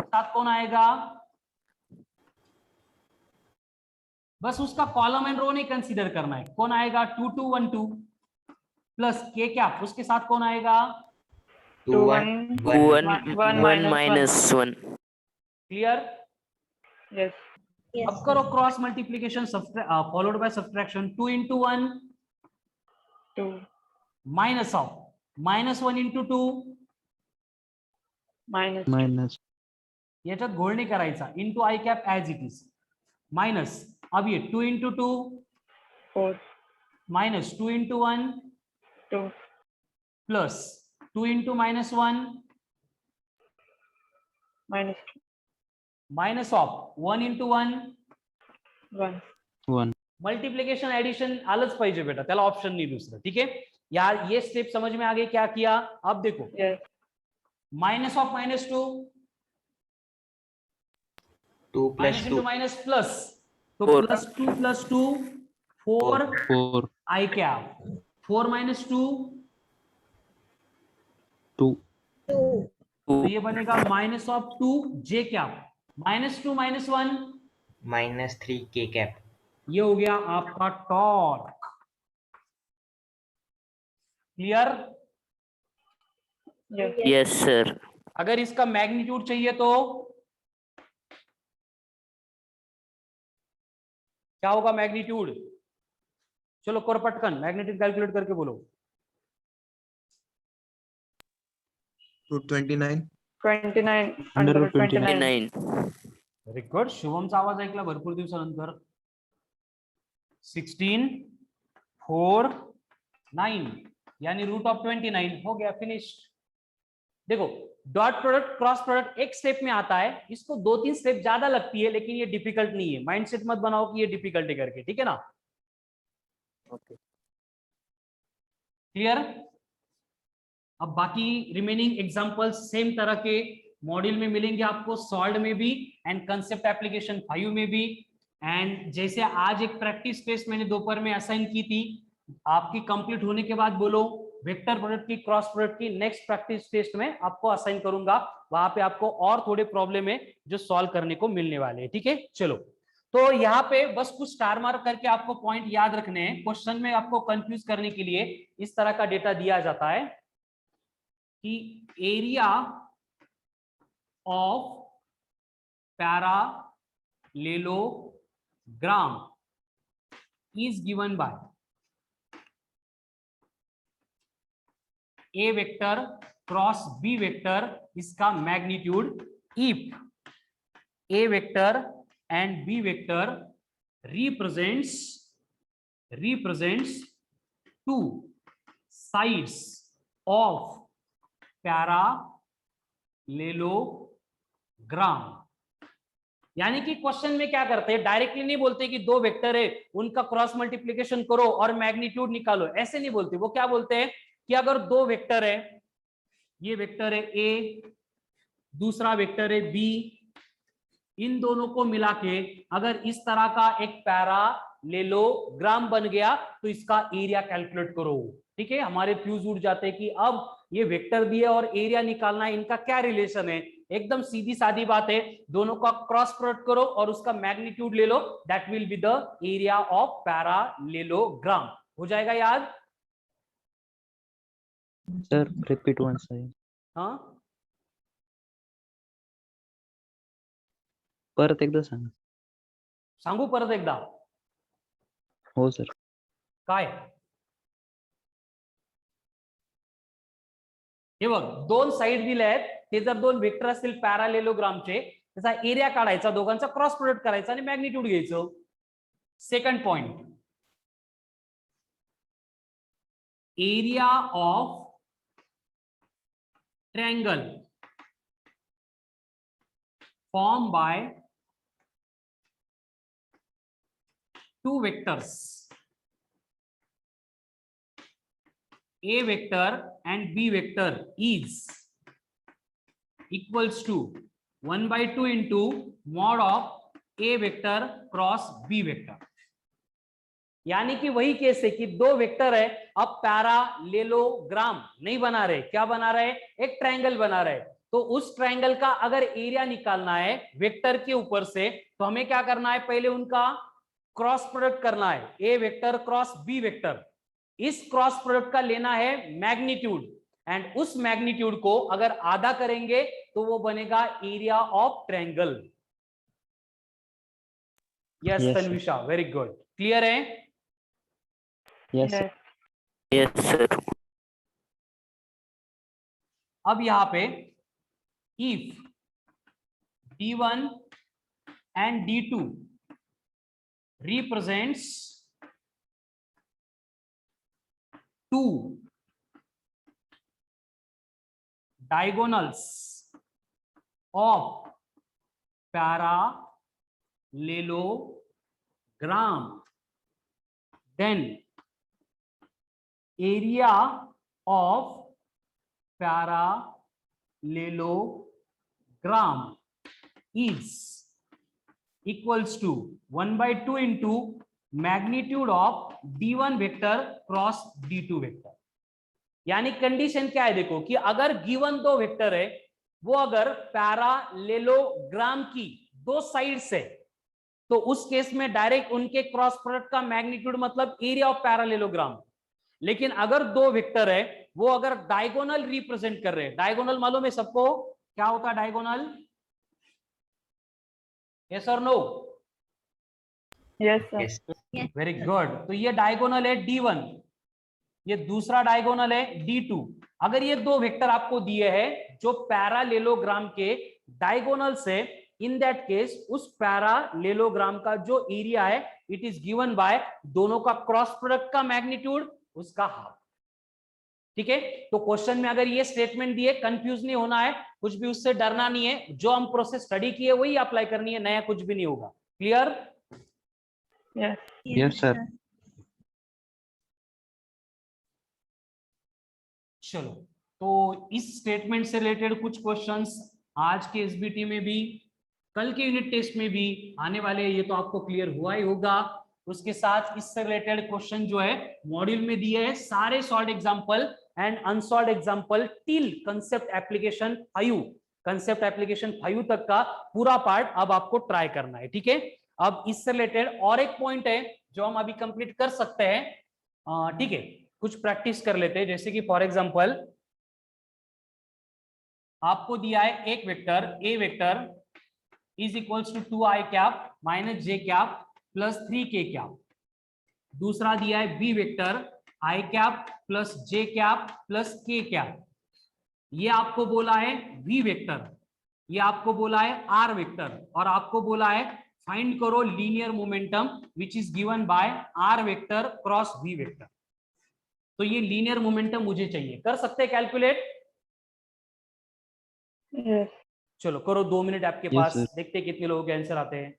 साथ कौन आएगा, बस उसका कॉलम एंड रो नहीं कंसीडर करना है, कौन आएगा 2 2 1 2 प्लस के कैप, उसके साथ कौन आएगा 2 1 1 1 minus 1 क्लियर? Yes. Yes. अब करो cross multiplication followed by subtraction. 2 into 1 2 minus of -1 into 2 minus minus याच्यात घोळ नाही करायचा, into i cap as it is minus. अब ये 2 into 2 4 minus 2 into 1 2 plus 2 into -1 minus 2 minus of 1 into 1 1 1 multiplication addition आलंच पाहिजे बेटा, त्याला ऑप्शन नहीं दूसरा। ठीक है यार, ये स्टेप समझ में आ गए क्या किया? अब देखो Yes. Minus of -2 2 plus minus 2 into minus plus, तो Four. +2 + 2 4 4 आई कैप 4 - 2 2 तो ये बनेगा -2 जे कैप -2 -1 minus 3 k cap ये हो गया आपका torque. Clear? Yes. yes sir अगर इसका मैग्नीट्यूड चाहिए तो क्या होगा मैग्नीट्यूड? चलो कोरपटकन मैग्नीट्यूड कैलकुलेट करके बोलो। 229 29 Under under root 29. 29 very good. शुभमचा आवाज ऐकला भरपूर दिवसानंतर। 16 4 9 यानी √29 हो गया, फिनिश्ड। देखो डॉट प्रोडक्ट क्रॉस प्रोडक्ट एक स्टेप में आता है, इसको 2-3 स्टेप ज्यादा लगती है, लेकिन ये डिफिकल्ट नहीं है। माइंडसेट मत बनाओ कि ये डिफिकल्ट है करके, ठीक है ना? क्लियर? अब बाकी रिमेनिंग एग्जांपल्स सेम तरह के मॉड्यूल में मिलेंगे आपको, सॉल्ड में भी एंड कंसेप्ट एप्लीकेशन 5 में भी। एंड जैसे आज एक प्रैक्टिस टेस्ट मैंने दोपहर में असाइन की थी, आपकी कंप्लीट होने के बाद बोलो वेक्टर प्रोडक्ट की क्रॉस प्रोडक्ट की नेक्स्ट प्रैक्टिस टेस्ट में आपको असाइन करूंगा, वहां पे आपको और थोड़े प्रॉब्लम है जो सॉल्व करने को मिलने वाले हैं। ठीक है, चलो तो यहाँ पे बस कुछ स्टार मार्क करके आपको पॉइंट याद रखने हैं। क्वेश्चन में आपको कंफ्यूज करने के लिए इस तरह का डेटा दिया जाता है कि area of parallelogram is given by A vector cross B vector, इसका magnitude if A vector and B vector represents two sides of parallelogram. यानी कि क्वेश्चन में क्या करते हैं, डायरेक्टली नहीं बोलते कि दो वेक्टर है उनका क्रॉस मल्टीप्लिकेशन करो और मैग्नीट्यूड निकालो, ऐसे नहीं बोलते। वो क्या बोलते हैं कि अगर दो वेक्टर है, ये वेक्टर है ए, दूसरा वेक्टर है बी, इन दोनों को मिला के अगर इस तरह का एक पैरालेलोग्राम बन गया तो इसका एरिया कैलकुलेट करो। ठीक है, हमारे फ्यूज उड़ जाते हैं कि अब ये वेक्टर दिए और एरिया निकालना है, इनका क्या रिलेशन है। एकदम सीधी सादी बात है, दोनों का क्रॉस प्रोडक्ट करो और उसका मैग्नीट्यूड ले लो, that will be the area of parallelogram. हो जाएगा याद? Sir, repeat once again. हाँ, परत एकदा सांगा. सांगू परत एकदा? हो सर. काय? हे बघ, दोन साइड दिले आहेत, ते जर दोन वेक्टर असतील पॅरालेलोग्रामचे, त्याचा एरिया काढायचा, दोघांचा क्रॉस प्रोडक्ट करायचा आणि मॅग्निट्यूड घ्यायचं. Second point, area of triangle form by two vectors, A vector and B vector is equals to 1 by 2 into mod of A vector cross B vector. यानी कि वही केस है कि दो वेक्टर है, अब पैरालेलोग्राम नहीं बना रहे, क्या बना रहे? एक ट्रायंगल बना रहे। तो उस ट्रायंगल का अगर एरिया निकालना है वेक्टर के ऊपर से, तो हमें क्या करना है? पहले उनका क्रॉस प्रोडक्ट करना है, A vector cross B vector. इस क्रॉस प्रोडक्ट का लेना है मैग्नीट्यूड, एंड उस मैग्नीट्यूड को अगर आधा करेंगे तो वो बनेगा area of triangle. Yes Yes, sir. Tanvisha, very good. Clear है? Yes, sir. Yes, sir. अब यहां पे if D1 and D2 represents two diagonals of parallelogram, then area of parallelogram is equals to 1 by 2 into magnitude of D1 vector cross D2 vector. यानी condition क्या है? देखो कि अगर गिवन दो वेक्टर है, वो अगर पैरालेलोग्राम की दो साइड्स है, तो उस केस में डायरेक्ट उनके क्रॉस प्रोडक्ट का मैग्नीट्यूड मतलब एरिया ऑफ पैरालेलोग्राम। लेकिन अगर दो वेक्टर है, वो अगर डायगोनल रिप्रेजेंट कर रहे हैं, डायगोनल मालूम है सबको क्या होता है डायगोनल? यस और no? Yes, sir. Yes. Very good. तो ये डायगोनल है D1, ये दूसरा डायगोनल है D2। अगर ये दो वेक्टर आपको दिए हैं जो पैरालेलोग्राम के डायगोनल से, इन दैट केस उस पैरालेलोग्राम का जो एरिया है इट इज गिवन बाय दोनों का क्रॉस प्रोडक्ट का मैग्नीट्यूड, उसका हाफ। ठीक है? तो क्वेश्चन में अगर ये स्टेटमेंट दिए, कंफ्यूज नहीं होना है, कुछ भी उससे डरना नहीं है, जो हम प्रोसेस स्टडी किए वही अप्लाई करनी है, नया कुछ भी नहीं होगा। क्लियर? Yes. Yes, sir. चलो, तो इस स्टेटमेंट से रिलेटेड कुछ क्वेश्चंस आज के एसबीटी में भी, कल के यूनिट टेस्ट में भी आने वाले, ये तो आपको क्लियर हुआ ही होगा। उसके साथ इससे रिलेटेड क्वेश्चन जो है मॉड्यूल में दिए हैं, सारे solve example and unsolve example till concept application 5, concept application 5 तक का पूरा पार्ट अब आपको ट्राई करना है। ठीक है? अब इससे रिलेटेड और एक पॉइंट है जो हम अभी कंप्लीट कर सकते हैं। ठीक है, कुछ प्रैक्टिस कर लेते हैं, जैसे कि फॉर एग्जांपल आपको दिया है एक vector a vector is equals to 2i cap minus j cap plus 3k cap. दूसरा दिया है b vector i cap plus j cap plus k cap. ये आपको बोला है v वेक्टर, ये आपको बोला है r वेक्टर, और आपको बोला है फाइंड करो linear momentum which is given bye r vector cross v vector. तो ये लीनियर मोमेंटम मुझे चाहिए, कर सकते हैं कैलकुलेट? Yes. चलो करो, 2 मिनट आपके Yes, पास, sir. देखते हैं कितने लोगों के आंसर आते हैं।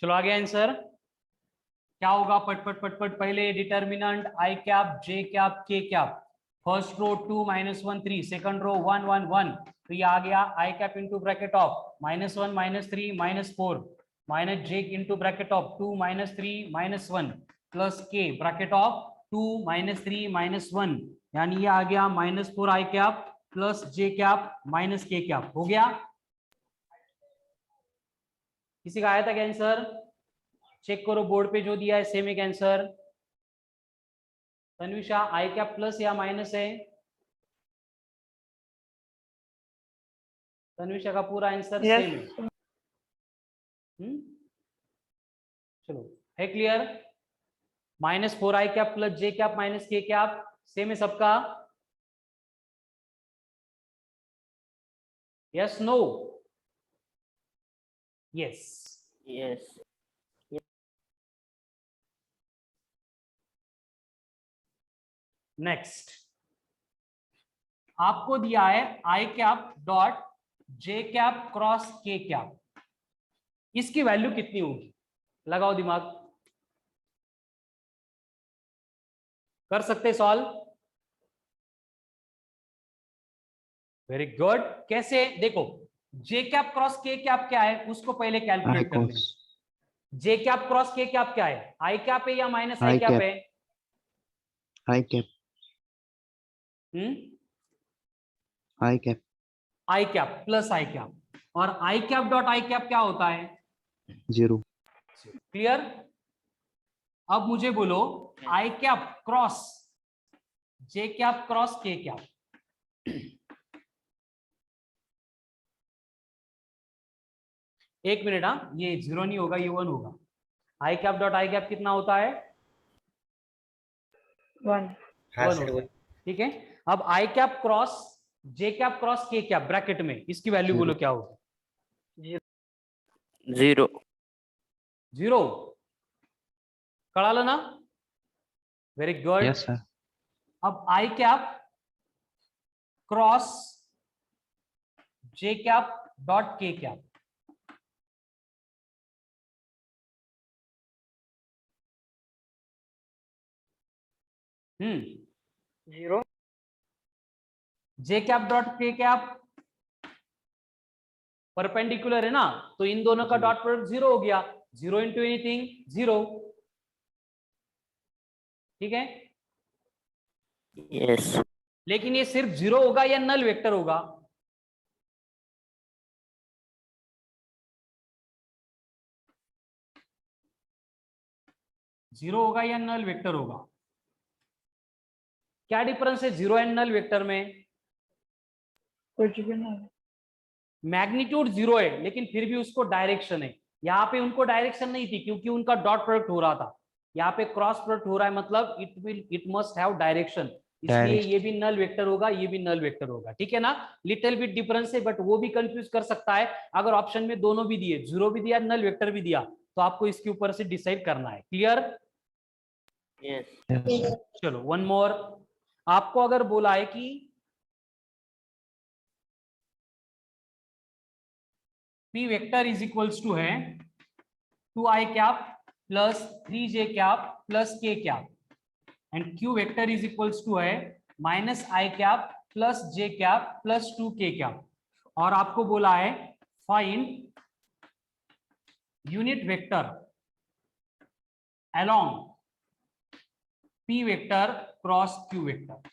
चलो आगे आंसर क्या होगा, पट पट पट पट। पहले determinant I cap J cap K cap, first row 2 -1 3, second row 1 1 1, तो ये आ गया I cap into bracket of -1 -3 -4 minus J into bracket of 2 -3 -1 plus K bracket of 2 -3 -1, यानी ये आ गया -4 I cap plus J cap minus K cap. हो गया, किसी का आया था क्या आंसर? चेक करो बोर्ड पे जो दिया है सेम एक आंसर। तन्विषा आई कैप प्लस या माइनस है? तन्विषा का पूरा आंसर Yes. सेम है। चलो है clear? -4 I cap plus J cap minus K cap same है सबका? Yes no? Yes. Yes. Next आपको दिया है I cap dot J cap cross के कैप, इसकी वैल्यू कितनी होगी? लगाओ दिमाग, कर सकते सॉल्व? Very good. कैसे? देखो जे कैप क्रॉस के कैप क्या है उसको पहले I कैलकुलेट कर लें। cos जे कैप क्रॉस के कैप क्या है? आई कैप है या minus I I cap cap. है? I cap. I cap. I cap plus I cap, और आई कैप डॉट आई कैप क्या होता है? 0. क्लियर? अब मुझे बोलो I cap cross J cap cross के कैप, एक मिनट, हाँ ये 0 नहीं होगा, ये 1 होगा। I cap dot I cap कितना होता है? 1. हाँ 1 सर होता है, ठीक है। अब आई कैप क्रॉस जे कैप क्रॉस के कैप ब्रैकेट में, इसकी वैल्यू Zero. बोलो क्या होगी? 0. 0 कड़ा ना? Very good. Yes, sir. अब आई कैप क्रॉस जे कैप डॉट के कैप, हम्म 0. जे cap dot K cap perpendicular है ना, तो इन दोनों का डॉट प्रोडक्ट 0 हो गया। 0 इंटू एनीथिंग 0, ठीक है। Yes. लेकिन ये सिर्फ 0 होगा या नल वेक्टर होगा? जीरो होगा या नल वेक्टर होगा? क्या डिफरेंस है 0 एंड नल वेक्टर में? कुछ भी नहीं. मैग्नीट्यूड 0 है लेकिन फिर भी उसको डायरेक्शन है। यहाँ पे उनको डायरेक्शन नहीं थी क्योंकि उनका डॉट प्रोडक्ट हो रहा था। यहाँ पे क्रॉस प्रोडक्ट हो रहा है, मतलब इट मस्ट हैव डायरेक्शन, इसलिए Direct. ये भी नल वेक्टर होगा, ये भी नल वेक्टर होगा, ठीक है ना। लिटिल बिट डिफरेंस है, बट वो भी कंफ्यूज कर सकता है। अगर ऑप्शन में दोनों भी दिए, 0 भी दिया नल वेक्टर भी दिया, तो आपको इसके ऊपर से डिसाइड करना है। क्लियर? Yes. Yes. चलो वन मोर। आपको अगर बोला है कि P vector is equals to है 2i cap plus 3j cap plus k cap, and Q vector is equals to है -i cap plus j cap plus 2k cap, और आपको बोला है find unit vector along P vector cross Q vector.